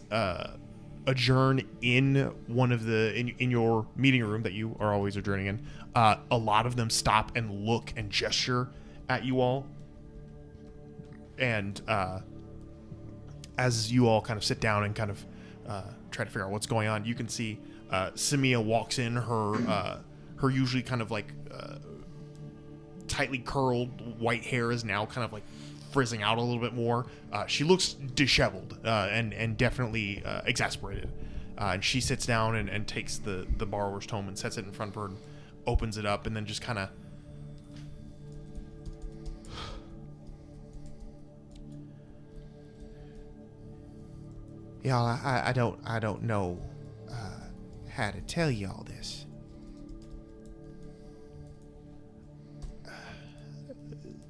adjourn in one of the in your meeting room that you are always adjourning in, a lot of them stop and look and gesture at you all. And as you all kind of sit down and kind of try to figure out what's going on, you can see Samia walks in. Her usually kind of like tightly curled white hair is now kind of like frizzing out a little bit more. She looks disheveled and definitely exasperated. And she sits down and takes the borrower's tome and sets it in front of her and opens it up and then just kind of... Y'all, I don't know how to tell y'all this.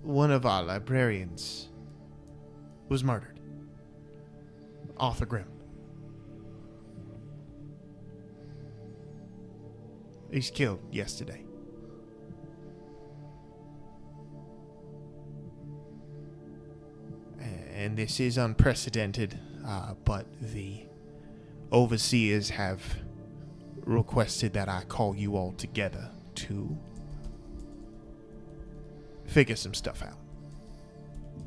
One of our librarians was murdered. Arthur Grimm. He's killed yesterday. And this is unprecedented, but the overseers have requested that I call you all together to figure some stuff out.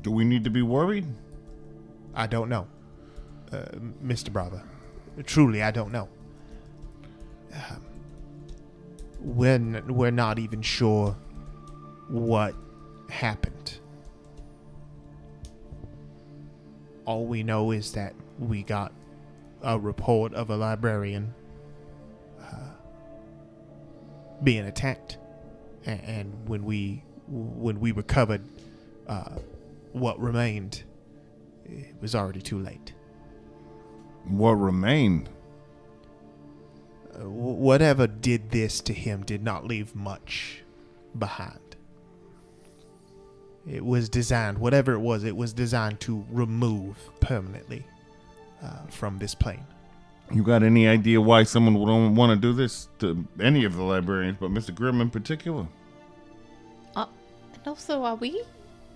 Do we need to be worried? I don't know, Mr. Bravo. Truly, I don't know. We're not even sure what happened. All we know is that we got a report of a librarian being attacked, and when we recovered what remained, it was already too late. What remained? Whatever did this to him did not leave much behind. It was designed, whatever it was designed to remove permanently from this plane. You got any idea why someone would want to do this to any of the librarians, but Mr. Grimm in particular? And also, are we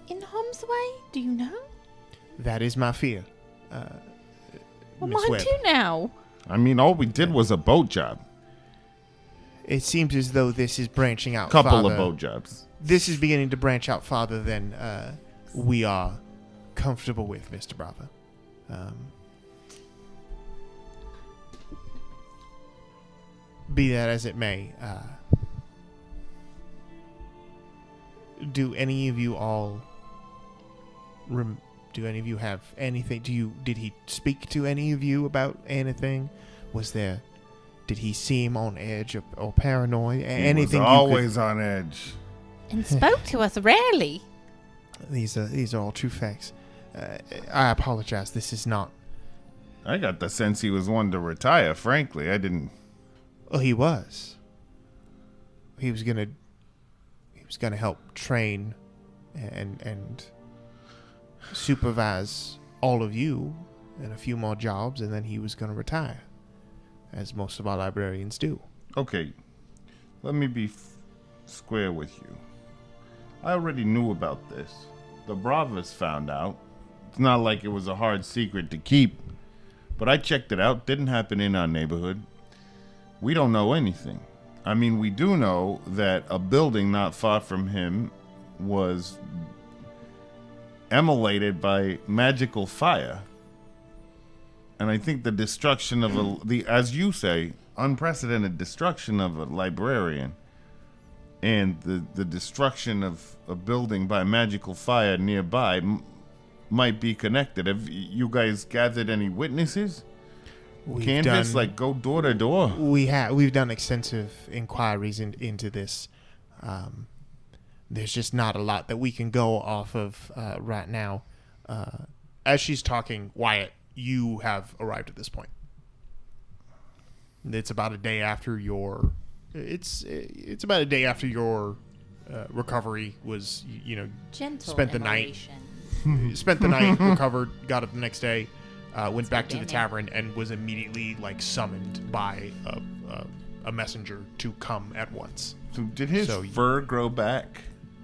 in harm's way? Do you know? That is my fear. Well, Miss mine Webb. too now. I mean, all we did was a boat job. It seems as though this is branching out Couple farther. of boat jobs. This is beginning to branch out farther than we are comfortable with, Mr. Bravo. Be that as it may, do any of you all do any of you have anything? Did he speak to any of you about anything? Did he seem on edge or paranoid? Anything? He was always on edge. And spoke to us rarely. These are all true facts. I apologize. This is not. I got the sense he was one to retire. Frankly, I didn't. Well, he was. He was gonna help train and supervise all of you and a few more jobs, and then he was gonna retire, as most of our librarians do. Okay, let me be square with you. I already knew about this. The Bravas found out. It's not like it was a hard secret to keep, but I checked it out. Didn't happen in our neighborhood. We don't know anything. I mean, we do know that a building not far from him was immolated by magical fire. And I think the destruction of as you say, unprecedented destruction of a librarian and the destruction of a building by magical fire nearby might be connected. Have you guys gathered any witnesses? Canvas, go door to door. We've done extensive inquiries into this. There's just not a lot that we can go off of right now. As she's talking, Wyatt, you have arrived at this point. It's about a day after your. It's about a day after your recovery was. Gentle spent the immolation. night. Spent the night, recovered, got up the next day. Went back to the tavern and was immediately summoned by a messenger to come at once. So did his fur grow back,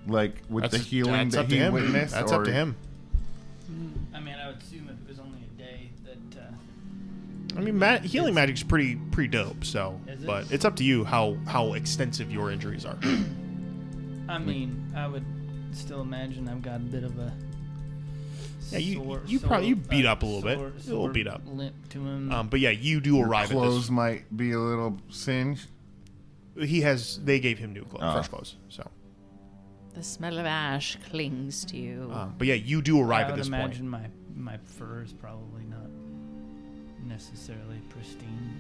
with the healing that he witnessed? That's up to him. I mean, I would assume if it was only a day that I mean, healing magic's pretty dope. So, Is it? but it's up to you how extensive your injuries are. I mean, I would still imagine I've got a bit of a. Yeah, you probably beat up a little bit. A little beat up. Limp to him. But yeah, you do arrive at Clothes this. might be a little singed. They gave him new clothes, fresh clothes. So, The smell of ash clings to you. but yeah, you do arrive I at would this point. imagine my fur is probably not necessarily pristine.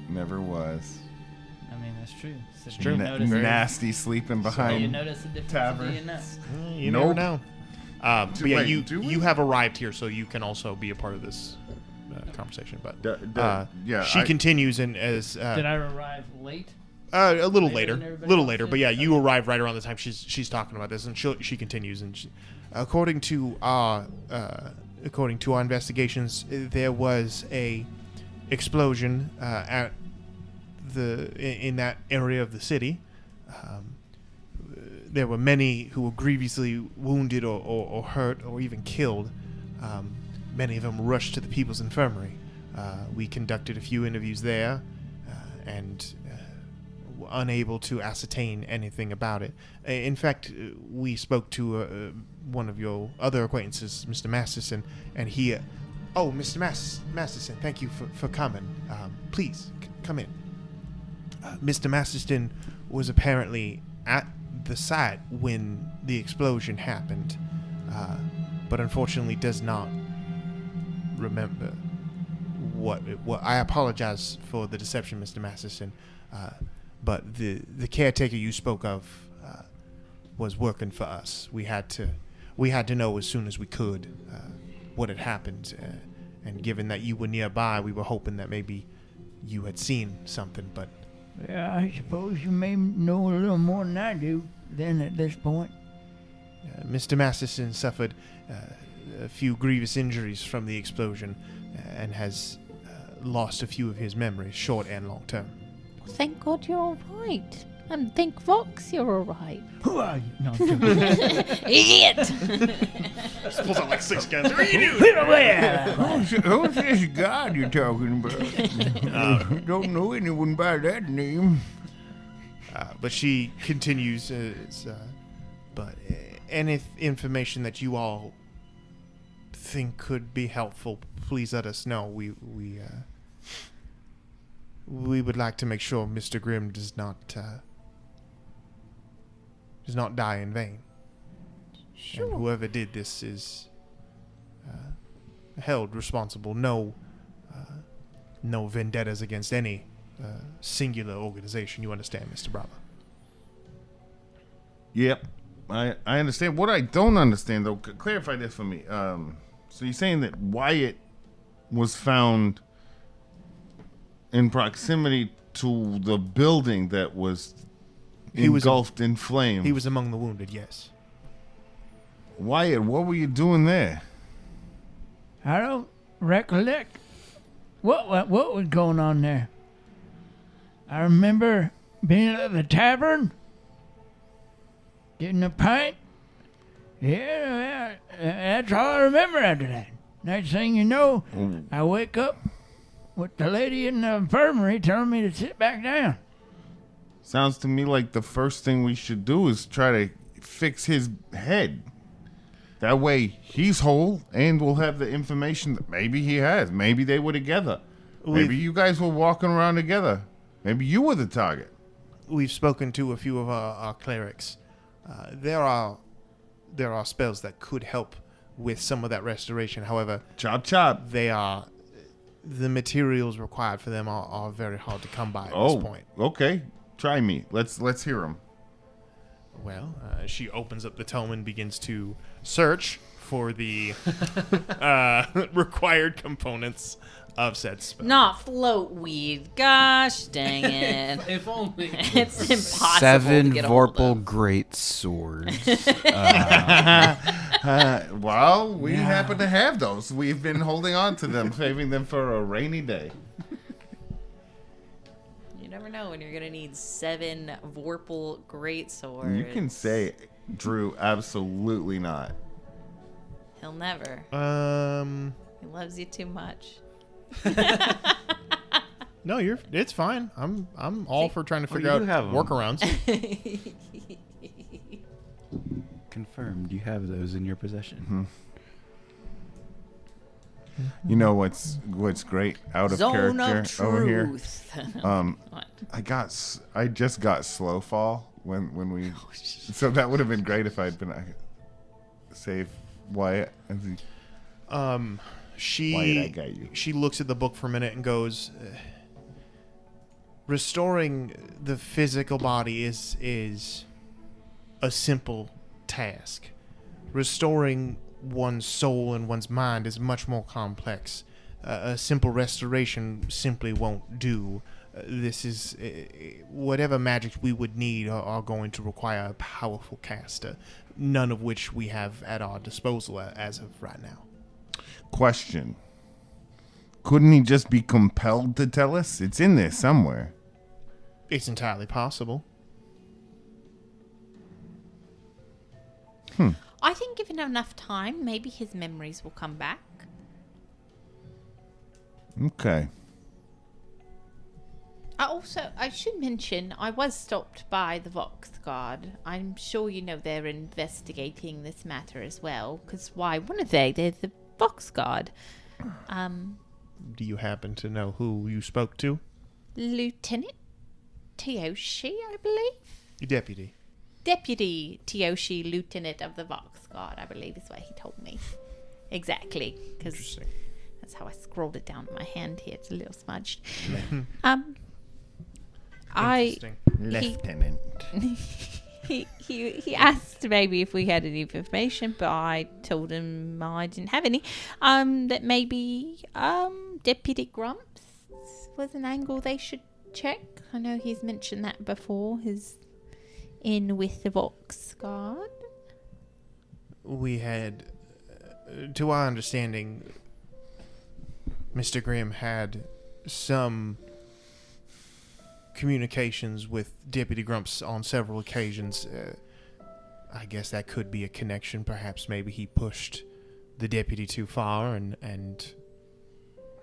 Never was. I mean, that's true. So true. You notice, Nasty sleeping you behind. notice the difference. tavern. Do you know? You Nope. never know. But yeah, Wait, do we? you have arrived here, so you can also be a part of this conversation. But Yeah, she continues, and as Did I arrive late? a little Later later, than everybody little else later. did? But yeah, you Okay. arrive right around the time she's talking about this, and she continues, and according to our investigations, there was a explosion at in that area of the city. There were many who were grievously wounded or hurt or even killed. Many of them rushed to the People's Infirmary. We conducted a few interviews there and were unable to ascertain anything about it. In fact, we spoke to one of your other acquaintances, Mr. Masterson, and he... oh, Mr. Masterson, thank you for coming. Please, come in. Mr. Masterson was apparently at the site when the explosion happened, but unfortunately does not remember what I apologize for the deception, Mr. Masterson, but the caretaker you spoke of was working for us. We had to know as soon as we could what had happened, and given that you were nearby, we were hoping that maybe you had seen something, but Yeah, I suppose you may know a little more than I do then at this point. Mr. Masterson suffered a few grievous injuries from the explosion and has lost a few of his memories, short and long term. Thank God you're all right. And thank Vox you're all right. Who are you? No, I'm joking. Idiot! Just pulls out like 6 guns. What are you doing? Get away! Who's this god you're talking about? Don't know anyone by that name. But she continues, but any information that you all think could be helpful, please let us know. We would like to make sure Mr. Grimm does not die in vain. Sure. And whoever did this is held responsible. No vendettas against any singular organization. You understand, Mr. Bravo? Yep, I understand. What I don't understand, though, clarify this for me. So you're saying that Wyatt was found in proximity to the building that was engulfed in flame. He was among the wounded, yes. Wyatt, what were you doing there? I don't recollect what was going on there. I remember being at the tavern, getting a pint. Yeah, that's all I remember after that. Next thing you know, I wake up with the lady in the infirmary telling me to sit back down. Sounds to me like the first thing we should do is try to fix his head. That way he's whole and we'll have the information that maybe he has. Maybe they were together. Maybe you guys were walking around together. Maybe you were the target. We've spoken to a few of our clerics. There are spells that could help with some of that restoration. However, Chop chop. the materials required for them are very hard to come by at this point. Okay. Try me. Let's hear him. Well, she opens up the tome and begins to search for the required components of said spell. Not float weed. Gosh dang it. If only. It's impossible 7 to get a hold Vorpal of. great swords. Well, we happen to have those. We've been holding on to them, saving them for a rainy day. You never know when you're going to need 7 Vorpal greatswords. You can say, Drew, absolutely not. He'll never. Um, He loves you too much. No, it's fine. I'm all for trying to figure you out have 'em. workarounds. Confirmed. You have those in your possession. Mm-hmm. You know what's great out of Zone character of over here? truth. I just got slow fall when we, so that would have been great if I'd been save Wyatt. As he, Wyatt, I got you. She looks at the book for a minute and goes, restoring the physical body is a simple task. Restoring one's soul and one's mind is much more complex. A simple restoration simply won't do. This is whatever magic we would need are going to require a powerful caster, none of which we have at our disposal as of right now. Question. Couldn't he just be compelled to tell us? It's in there somewhere. It's entirely possible. I think given enough time, maybe his memories will come back. Okay. I should mention, I was stopped by the Vox Guard. I'm sure you know they're investigating this matter as well, because why wouldn't they? They're the Vox Guard. Do you happen to know who you spoke to? Lieutenant Tioshi, I believe? Deputy. Deputy Tioshi, Lieutenant of the Vox Guard, I believe is what he told me. Exactly, because Interesting. that's how I scrolled it down in my hand here. It's a little smudged. Interesting. Lieutenant. He asked maybe if we had any information, but I told him I didn't have any. That maybe Deputy Grumps was an angle they should check. I know he's mentioned that before. His in with the Vox Guard. We had, to our understanding, Mr. Grimm had some communications with Deputy Grumps on several occasions. I guess that could be a connection. Perhaps maybe he pushed the deputy too far and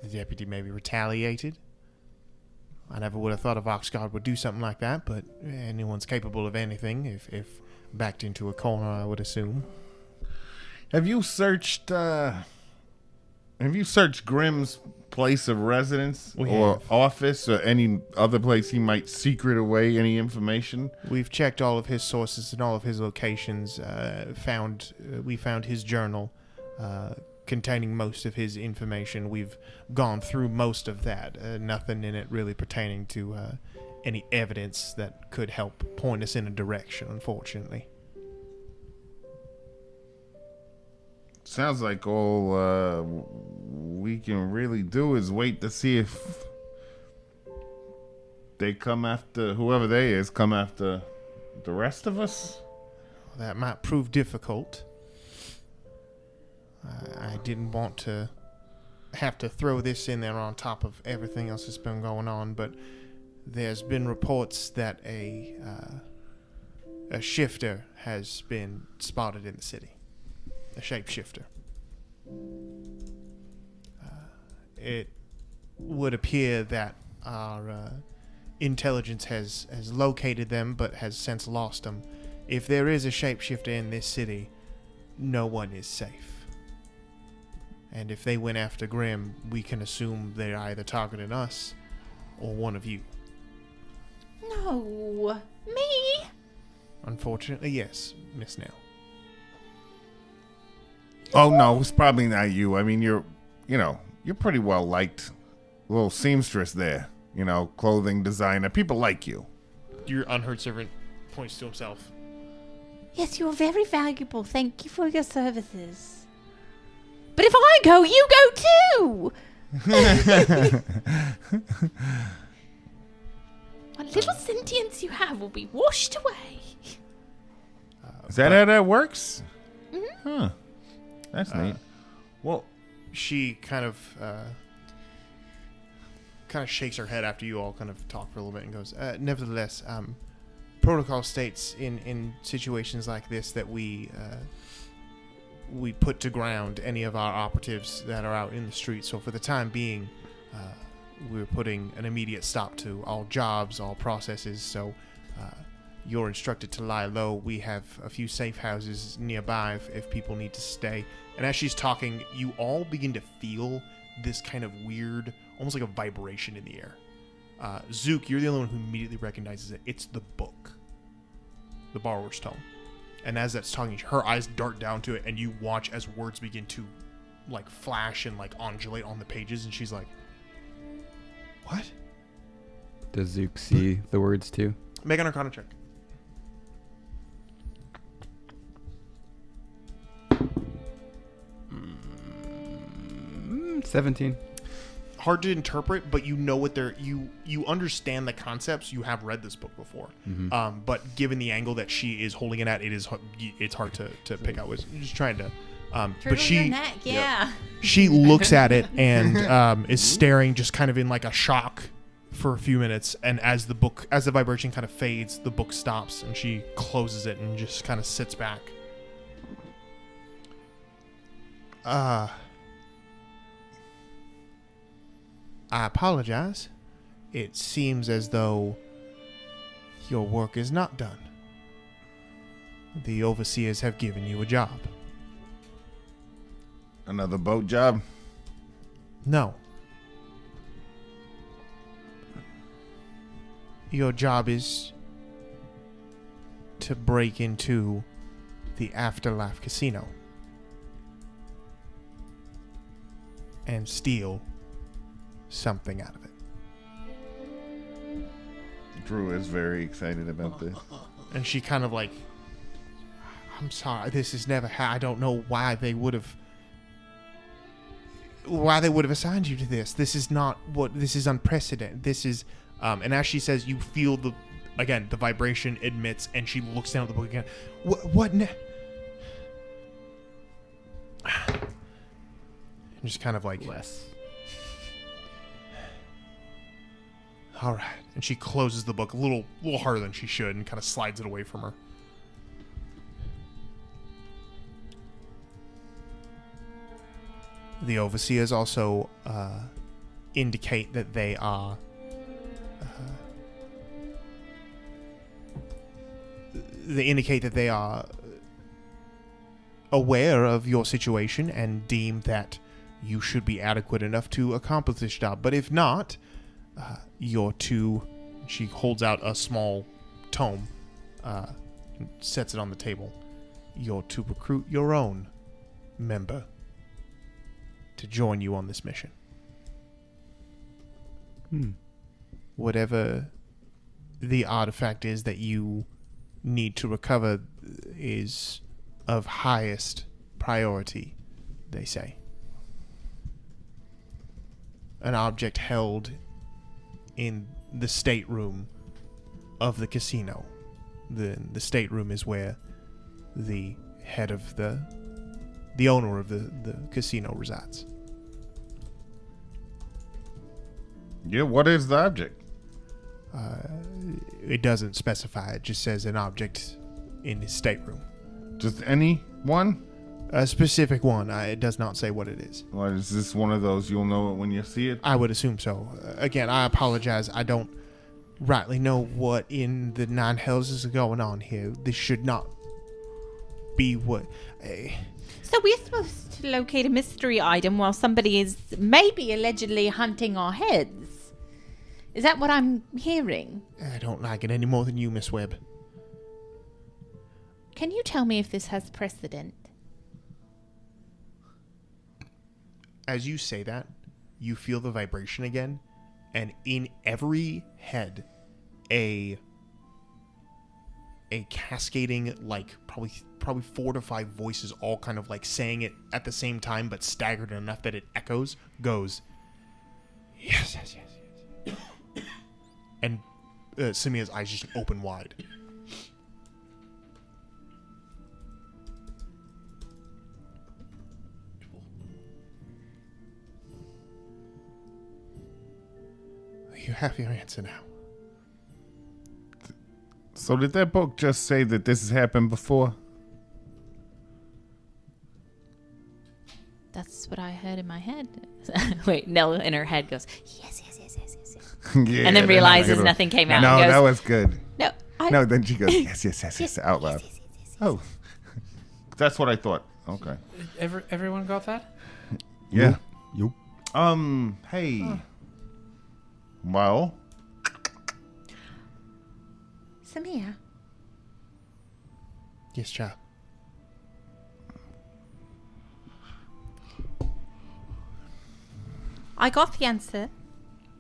the deputy maybe retaliated. I never would have thought a Vox Guard would do something like that, but anyone's capable of anything if backed into a corner, I would assume. Have you searched Grimm's place of residence or office or any other place he might secret away any information? We've checked all of his sources and all of his locations. We found his journal containing most of his information. We've gone through most of that. Nothing in it really pertaining to any evidence that could help point us in a direction, unfortunately. Sounds like all we can really do is wait to see if they come after, whoever they is, come after the rest of us. That might prove difficult. I didn't want to have to throw this in there on top of everything else that's been going on, but there's been reports that a shifter has been spotted in the city. A shapeshifter. It would appear that our intelligence has located them, but has since lost them. If there is a shapeshifter in this city, no one is safe. And if they went after Grimm, we can assume they're either targeting us or one of you. No, me? Unfortunately, yes, Miss Nell. Oh no, it's probably not you. I mean, you're pretty well liked. Little seamstress there, clothing designer. People like you. Your unheard servant points to himself. Yes, you're very valuable. Thank you for your services. But if I go, you go too! What little sentience you have will be washed away. Is that how that works? Mm-hmm. Huh. That's neat. Well, she kind of shakes her head after you all kind of talk for a little bit and goes, nevertheless, protocol states in situations like this that we put to ground any of our operatives that are out in the street. So for the time being, we're putting an immediate stop to all jobs, all processes, so you're instructed to lie low. We have a few safe houses nearby if people need to stay. And as she's talking, you all begin to feel this kind of weird, almost like a vibration in the air. Zook, you're the only one who immediately recognizes it. It's the book. The borrower's tome. And as that's talking, her eyes dart down to it, and you watch as words begin to like flash and like undulate on the pages, and she's like, what? Does Zook see the words too? Make an Arcana check. 17. Hard to interpret, but you know what they're you understand the concepts. You have read this book before, but given the angle that she is holding it at, it's hard to pick out. You're just trying to, but she she looks at it and is staring, just kind of in like a shock for a few minutes. And as the vibration kind of fades, the book stops, and she closes it and just kind of sits back. I apologize. It seems as though your work is not done. The overseers have given you a job. Another boat job? No. Your job is to break into the Afterlife Casino and steal something out of it. Drew is very excited about this. And she kind of like, I'm sorry, this has never I don't know why they would have assigned you to this. This is unprecedented. This is and as she says, you feel the vibration admits, and she looks down at the book again. What and just kind of like Less. All right. And she closes the book a little harder than she should and kind of slides it away from her. The overseers also indicate that they are aware of your situation and deem that you should be adequate enough to accomplish this job. But if not, you're to... She holds out a small tome, and sets it on the table. You're to recruit your own member to join you on this mission. Whatever the artifact is that you need to recover is of highest priority, they say. An object held in the stateroom of the casino. The stateroom is where the head of the owner of the casino resides. Yeah, what is the object? It doesn't specify. It just says an object in his stateroom. Just any one? A specific one. It does not say what it is. What, is this one of those you'll know it when you see it? I would assume so. Again, I apologize. I don't rightly know what in the nine hells is going on here. This should not be what... So we're supposed to locate a mystery item while somebody is maybe allegedly hunting our heads. Is that what I'm hearing? I don't like it any more than you, Miss Webb. Can you tell me if this has precedent? As you say that, you feel the vibration again, and in every head, a cascading, like probably 4 to 5 voices, all kind of like saying it at the same time, but staggered enough that it echoes, goes, yes, yes, yes, yes. And Simia's eyes just open wide. You have your answer now. So did that book just say that this has happened before? That's what I heard in my head. Wait, Nell in her head goes, yes. Yeah, And then realizes nothing came out. No, and goes, that was good. No, Then she goes, yes, out loud. Oh, that's what I thought. Okay. Everyone got that? Yeah. Yup. Hey. Well, Samir, Yes, child. I got the answer.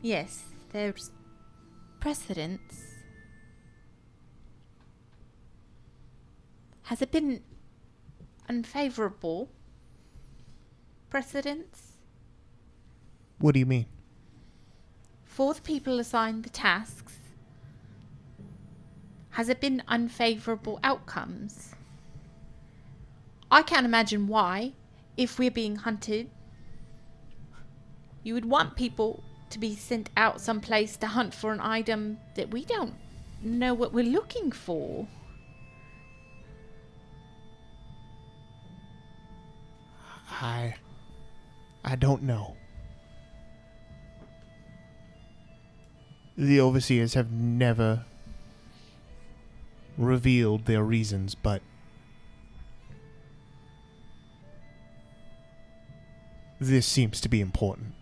Yes, there's precedence. Has it been unfavorable precedence What do you mean? for the people assigned the tasks? Has it been unfavorable outcomes? I can't imagine why, if we're being hunted, you would want people to be sent out someplace to hunt for an item that we don't know what we're looking for. I don't know. The overseers have never revealed their reasons, but this seems to be important.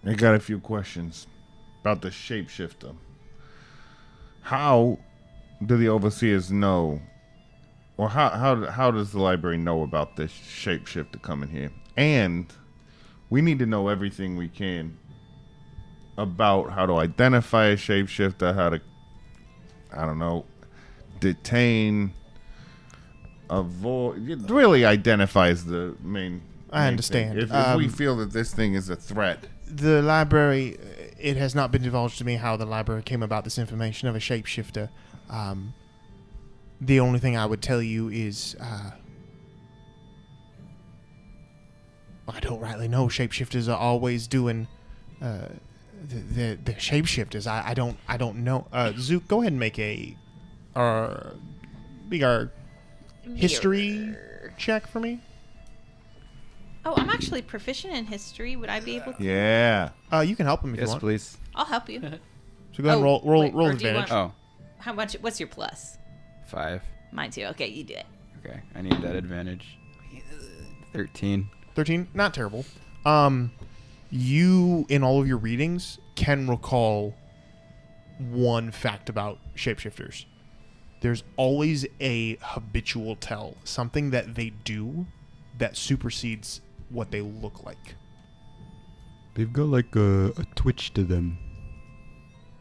I got a few questions about the shapeshifter. How do the overseers know, or how does the library know about this shapeshifter coming here? And we need to know everything we can about how to identify a shapeshifter, how to, I don't know, detain, avoid. It really identifies the main. I understand. Thing. If we feel that this thing is a threat. The library, it has not been divulged to me how the library came about this information of a shapeshifter. The only thing I would tell you is, I don't rightly know. Shapeshifters are always doing the shapeshifters. I don't know. Zook, go ahead and make our history check for me. Oh, I'm actually proficient in history. Would I be able to? Yeah. You can help him if you Yes, want. please. I'll help you. So go ahead and roll wait, or do you advantage. want- Oh, How much? What's your plus? 5. Mine too. Okay, you do it. Okay, I need that advantage. 13. 13, not terrible. You, in all of your readings, can recall one fact about shapeshifters. There's always a habitual tell, something that they do that supersedes what they look like. They've got like a twitch to them.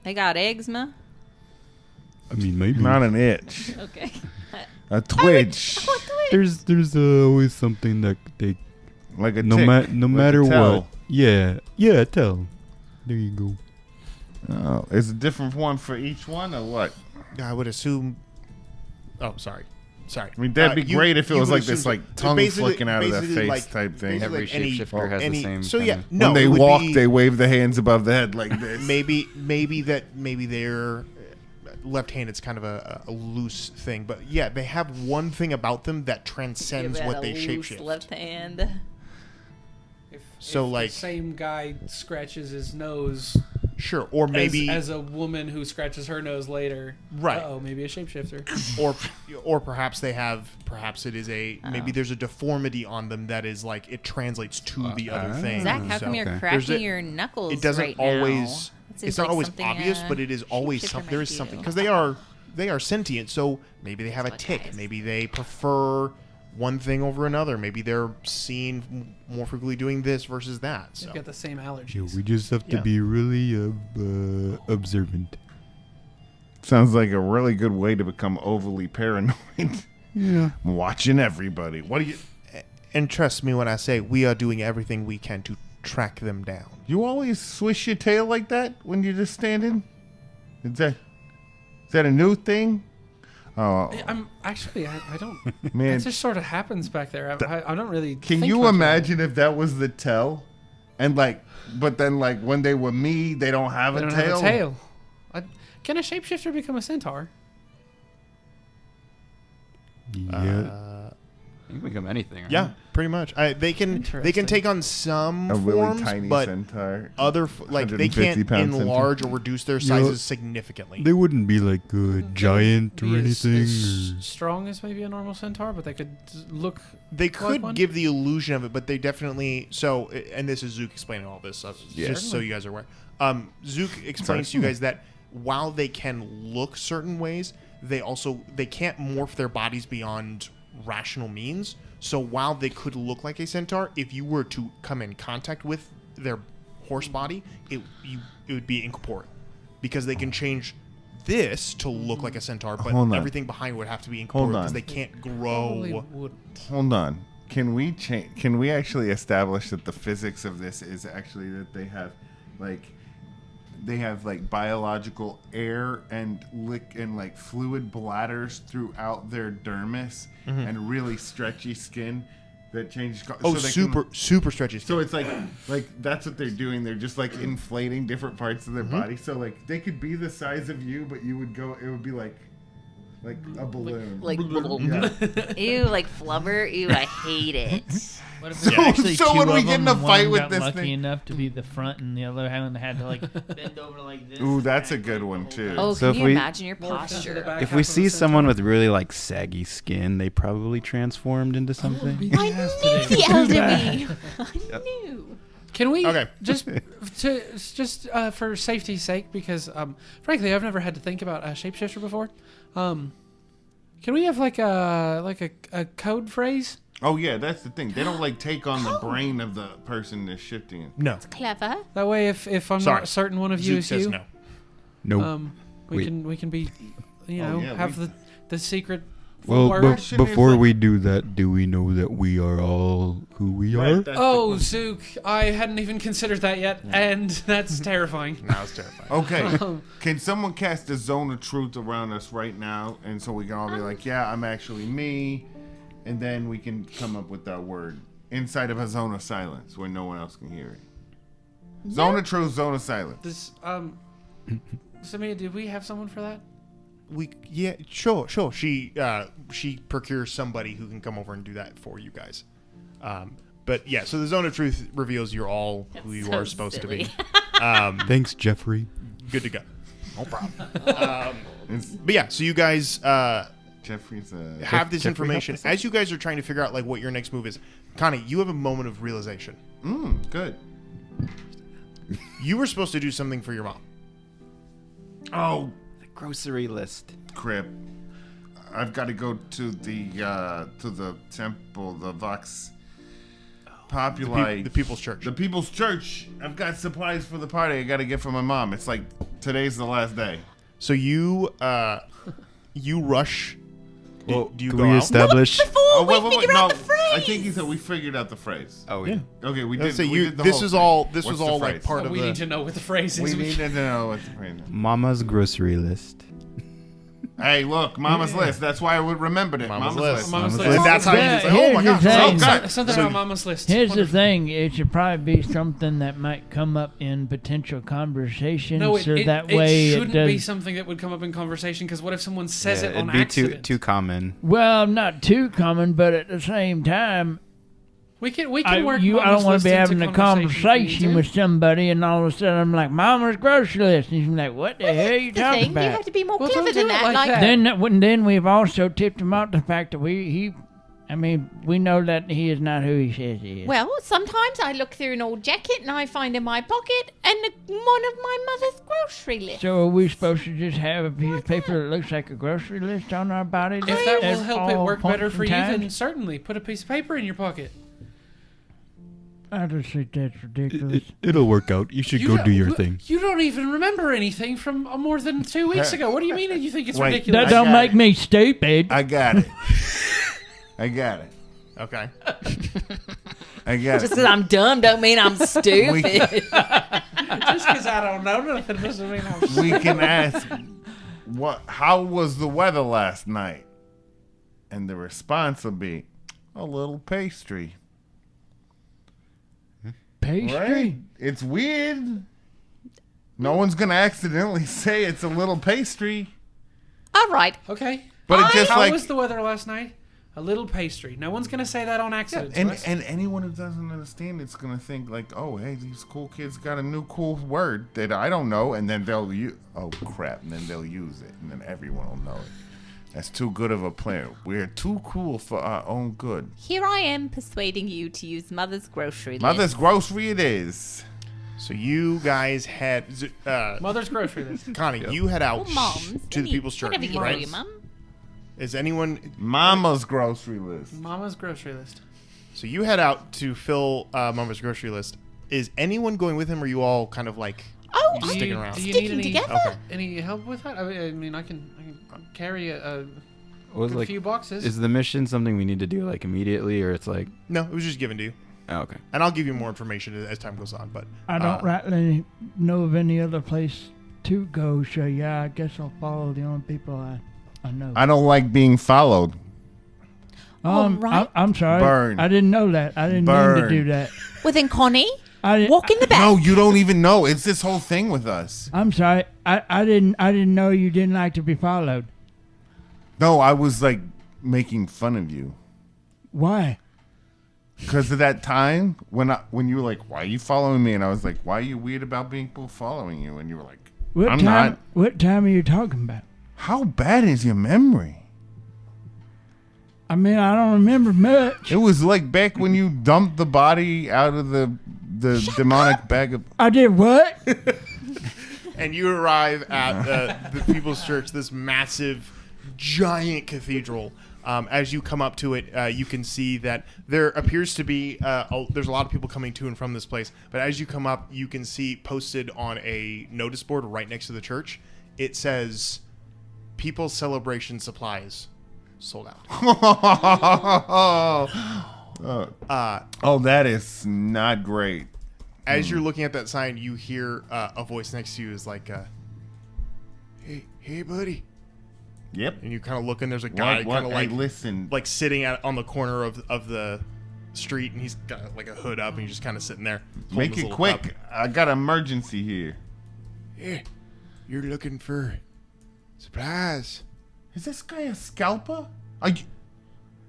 They got eczema. I mean, maybe. Not an itch. Okay. A twitch. There's always something that they Like a no tick. no Like matter a tell. what. Yeah, tell. There you go. Oh, is it different one for each one or what? I would assume. Oh, sorry. I mean, that'd be great if it you was would like this, assume like tongue basically- flicking out of their basically face like- type thing. basically Every like any- shapeshifter has the same So kind yeah, of- no. when they it would walk, be- they wave their hands above the head like this. maybe their left-handed's kind of a loose thing, but yeah, they have one thing about them that transcends what they shapeshift. Left hand. So, If like- the same guy scratches his nose, Sure, or maybe as a woman who scratches her nose later. Right. Oh, maybe a shapeshifter. or perhaps it is maybe there's a deformity on them that is like it translates to the other thing. Zach, how So come you're Okay. there's cracking a- your knuckles it doesn't right now? always That seems it's not like always something, obvious, but it is always shapeshifter something. There might is something do. because they are sentient, so maybe they have a That's what tick, guys- maybe they prefer one thing over another, maybe they're seen more frequently doing this versus that. So They've got the same Yeah, allergies. we just have to Yeah. be really observant. Sounds like a really good way to become overly paranoid. Yeah. I'm watching everybody. What do you? and trust me when I say we are doing everything we can to track them down. You always swish your tail like that when you're just standing? Is that a new thing? Oh I'm actually, I don't. man, It just sort of happens back there. I don't really. can think you much about it. imagine if that was the tail, and but then when they were me, they don't have They a don't tail. have a tail. Can a shapeshifter become a centaur? Yeah. You can become anything. Right? Yeah, pretty much. They can take on some A really forms, tiny but centaur. other like they 150 can't pound enlarge or reduce their sizes significantly. They wouldn't be like a giant or Be anything. as strong as maybe a normal centaur, but they could look. They like could one? give the illusion of it, but they definitely. So, and this is Zook explaining all this, Yeah. just so you guys are aware. Zook explains to you guys that while they can look certain ways, they can't morph their bodies beyond rational means. So while they could look like a centaur, if you were to come in contact with their horse body, it would be incorporeal, because they can change this to look like a centaur, but Hold on. everything behind would have to be incorporeal because they can't Probably grow. wouldn't. Hold on. Can we actually establish that the physics of this is actually that they have biological air and like fluid bladders throughout their dermis and really stretchy skin that changes color. Oh, so they can- super stretchy skin. So it's like that's what they're doing. They're just like inflating different parts of their body. So like they could be the size of you, but it would be like a balloon. Like, Yeah. ew, like flubber. Ew, I hate it. What if there's So- actually so two when we of get in them, a one fight with got this lucky thing- enough to be the front, and the other one had to like bend over like this. Ooh, that's a good one too. Oh, So can if you we- imagine your posture? If we see someone with really like saggy skin, they probably transformed into something. I knew the elder me. I knew. Can we Okay. just for safety's sake, because frankly I've never had to think about a shapeshifter before. Can we have like a code phrase? Oh yeah, that's the thing. They don't like take on the brain of the person they're shifting in. No. Clever. That way, if I'm Sorry. not certain one of you Zook is says you, no. Nope. we Wait. can be, yeah, have the secret. Well, word. before we do that, do we know that we are all who we are? That's Oh, Zook, I hadn't even considered that yet, and that's terrifying. Now it's terrifying. Okay. Can someone cast a zone of truth around us right now, and so we can all be like, yeah, I'm actually me, and then we can come up with that word inside of a zone of silence where no one else can hear it. Zone of truth, zone of silence. This Samia, did we have someone for that? Sure. She procures somebody who can come over and do that for you guys. But yeah, so the zone of truth reveals you're all who you so are supposed silly. to be. Thanks, Jeffrey. Good to go. No problem. But yeah, so you guys Jeffrey's have this Jeffrey information. helped us out. As you guys are trying to figure out like what your next move is, Connie, you have a moment of realization. good. You were supposed to do something for your mom. Oh, The grocery list. crap. I've got to go to the temple, the Vox Populi. The People's Church. The People's Church. I've got supplies for the party I got to get for my mom. It's like today's the last day. So you rush. Do you Can go we out? establish? Before we figure out the phrase. I think he said we figured out the phrase. Oh yeah. Okay, we Let's did. say we you. did the This whole is thing. all. This What's was the all like phrase? part of we the. need to know what the phrase We is. need to know what the phrase is. Mama's grocery list. Hey, look, Mama's list. That's why I would remembered it. Mama's Mama's list. list. Mama's Mama's list. And that's how you Yeah, just like, oh my here's the god. thing. So good. Something So about you- Mama's list. Here's the Wonderful. thing: it should probably be something that might come up in potential conversations, No, so it that way shouldn't does. be something that would come up in conversation. Because what if someone says it on it'd be accident? too common. Well, not too common, but at the same time, We can I work. don't Mama's want to list be into having a conversation if we conversation need with to. somebody, and all of a sudden I'm like, "Mama's grocery list," and he's like, "What the hell are you The talking thing, you about?" have to be more Well, clever don't do than it that. like Like, that. Then we've also tipped him out the fact that we know that he is not who he says he is. well, sometimes I look through an old jacket and I find in my pocket one of my mother's grocery list. So are we supposed to just have a piece of paper that looks like a grocery list on our body? If that will at help it all work points better in for you, time? then certainly put a piece of paper in your pocket. I just think that's ridiculous. It'll work out. You should go don't- do your thing. You don't even remember anything from more than 2 weeks ago. What do you mean you think it's Wait. ridiculous? That don't got make it. me stupid. I got it. I got it. Okay. I got Just it. because I'm dumb don't mean I'm stupid. Just because I don't know nothing doesn't mean I'm We can ask, how was the weather last night? And the response will be, a little pastry. Pastry? Right? It's weird. No one's going to accidentally say it's a little pastry. All right. Okay. But it just How like, was the weather last night? A little pastry. No one's gonna say that on accident. And anyone who doesn't understand it's gonna think like, oh, hey, these cool kids got a new cool word that I don't know, and then they'll use. Oh crap! And then they'll use it, and then everyone will know it. That's too good of a plan. We're too cool for our own good. Here I am persuading you to use Mother's grocery list. Mother's grocery it is. So you guys head. Mother's grocery list. Connie, you head out Or Mom's. to the people's church, Whatever you right? call your mum. Is anyone? Mama's grocery list. Mama's grocery list. So you head out to fill Mama's grocery list. Is anyone going with him, or are you all kind of like Oh, just sticking around? Do you Sticking need any, together. Okay. any help with that? I mean, I can carry a Was good like, few boxes. is the mission something we need to do like immediately, or it's like, No, it was just given to you, oh, okay. and I'll give you more information as time goes on. But I don't rightly know of any other place to go, so yeah, I guess I'll follow the only people I know. I don't like being followed. right. I'm sorry. Burn. I didn't know that. I didn't mean to Burn. do that. Well, then, Connie, I didn't, walk in the back. No, you don't even know. It's this whole thing with us. I'm sorry. I didn't know you didn't like to be followed. No, I was like making fun of you Why? because of that time when you were like, "Why are you following me?" And I was like, "Why are you weird about people following you?" And you were like, What I'm time? not. What time are you talking about? "How bad is your memory?" I mean, I don't remember much. It was like back when you dumped the body out of the demonic bag of. I did what? and you arrive at the people's church, this massive, giant cathedral. As you come up to it, you can see that there appears to be there's a lot of people coming to and from this place. But as you come up, you can see posted on a notice board right next to the church, it says, "People's Celebration Supplies sold out." Oh, that is not great. As you're looking at that sign, you hear a voice next to you is like, "Hey, buddy." Yep. And you kind of look, and there's a guy kind of like listen. like sitting on the corner of the street, and he's got like a hood up, and he's just kind of sitting there. holding Make his it little quick. cup. I got an emergency here. Yeah, you're looking for supplies. Is this guy a scalper? Are you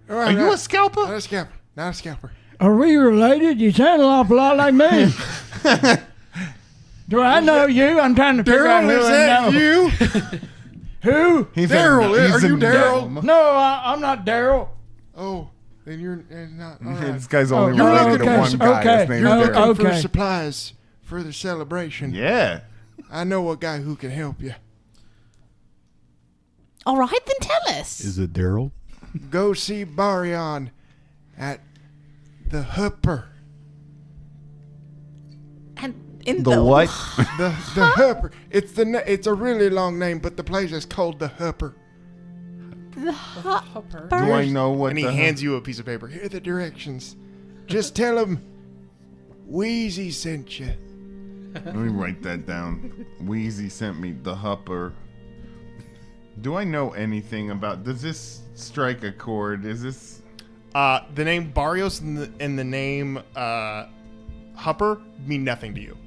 Oh, a Not scalper? a scalper. Not a scalper. Are we related? You sound an awful lot like me. Do I know you? I'm trying to figure out who Daryl, is I that know. you? Who? He's Daryl, he's are you a Daryl? gnome. No, I'm not Daryl. Oh, then you're not. All right. This guy's only you're related okay, to one guy. okay. His name's You're Daryl. looking for Okay. supplies for the celebration. Yeah. I know a guy who can help you. All right, then tell us. Is it Daryl? Go see Baryon at the HUHPR. And in The what? The HUHPR. It's a really long name, but the place is called the HUHPR. Do I know what And he the hands you a piece of paper. Here are the directions. Just tell him Wheezy sent you. Let me write that down. Wheezy sent me the HUHPR. Do I know anything about? Does this strike a chord? Is this? The name Barrios and the name HUHPR mean nothing to you.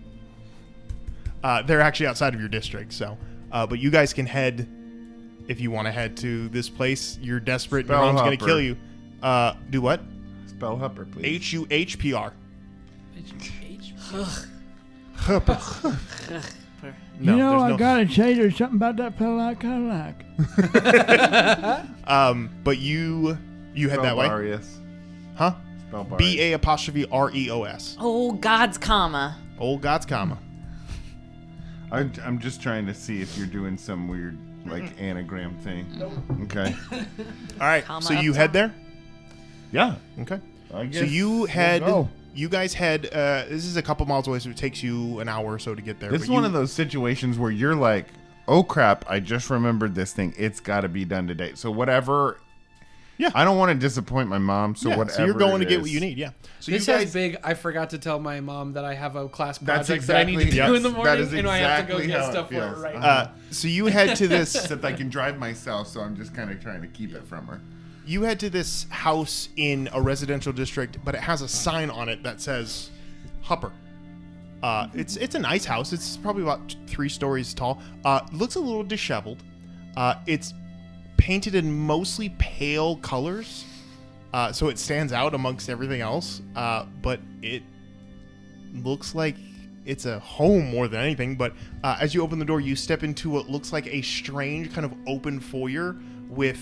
They're actually outside of your district, so. But you guys can head if you want to head to this place. You're desperate. Spell Your mom's going to HUHPR. kill you. Do what? Spell HUHPR, please. HUHPR. HUHPR. You know, there's I no- gotta say, there's something about that fella I kind of like. But you head Spell that way, Barrios. huh? Spell Barrios. BA''REOS. Oh, God's comma. Old God's comma. I'm just trying to see if you're doing some weird like anagram thing. Okay. All right. Comma So up you top. head there. Yeah. Okay. I guess So you we'll head. go. You guys head. This is a couple miles away, so it takes you an hour or so to get there. This is one of those situations where you're like, oh crap, I just remembered this thing. It's got to be done today. So whatever. Yeah. I don't want to disappoint my mom. So whatever. So you're going to it get what is. you need. Yeah. So This you has guys. big. I forgot to tell my mom that I have a class That's project that I need to exactly- do in the yes, morning, that is and I have to go exactly get how it stuff for her feels. right So you head to this. Except I can drive myself, so I'm just kind of trying to keep it from her. You head to this house in a residential district, but it has a sign on it that says HUHPR. It's a nice house. It's probably about 3 stories tall. Looks a little disheveled. It's painted in mostly pale colors. so it stands out amongst everything else. But it looks like it's a home more than anything. But as you open the door, you step into what looks like a strange kind of open foyer with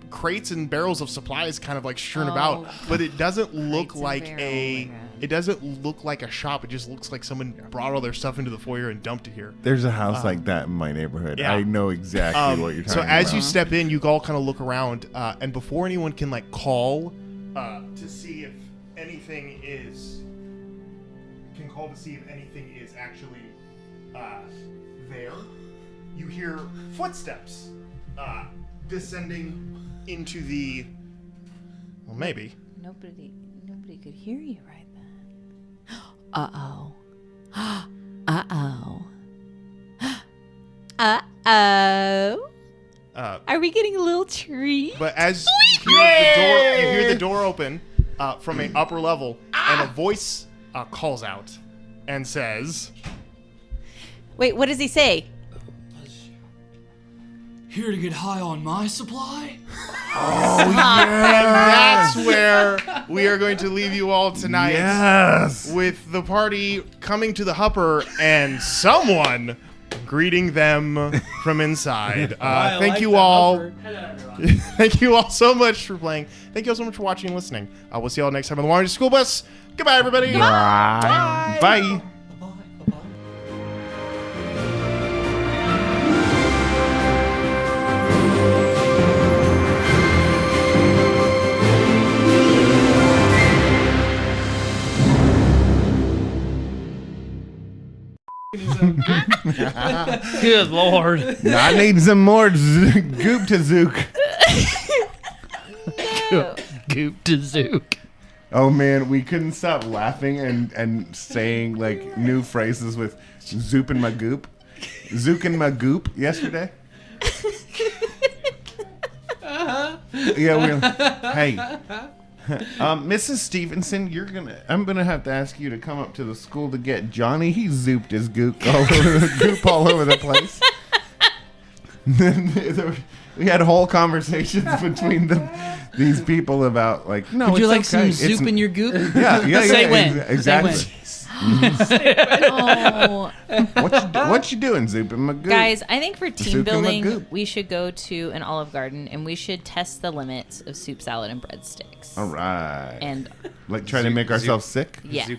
crates and barrels of supplies kind of like strewn about. But it doesn't look like it doesn't look like a shop. It just looks like someone brought all their stuff into the foyer and dumped it here. There's a house like that in my neighborhood. Yeah. I know exactly what you're talking so about. as you step in, you all kind of look around, and before anyone can like call to see if anything is actually there, you hear footsteps descending into the. Well, maybe. Nobody could hear you right then. Uh-oh. Uh-oh. Uh-oh. Are we getting a little treat? But as you hear the door open from an upper level, and a voice calls out and says, Wait, what does he say? Here to get high on my supply? and that's where we are going to leave you all tonight. Yes. With the party coming to the HUHPR and someone greeting them from inside. Thank you all. Thank you all so much for playing. Thank you all so much for watching and listening. We'll see you all next time on the Wandering School Bus. Goodbye, everybody. Bye. Bye. Good lord. I need some more goop to zook. Goop to zook. Oh man, we couldn't stop laughing and saying like new phrases with zoop and my goop. Zook and my goop yesterday. Yeah, hey. Mrs. Stevenson, I'm gonna have to ask you to come up to the school to get Johnny. He zooped his goop all over the place. We had whole conversations between these people about like, no, Would you like okay. some soup in your goop? Yeah. Say when. Exactly. Say Oh. What you doing, Zoop and my goop? Guys, I think for team Soup and building, Magoo. we should go to an Olive Garden and we should test the limits of soup, salad, and breadsticks. All right. And Like try to make ourselves sick? yes.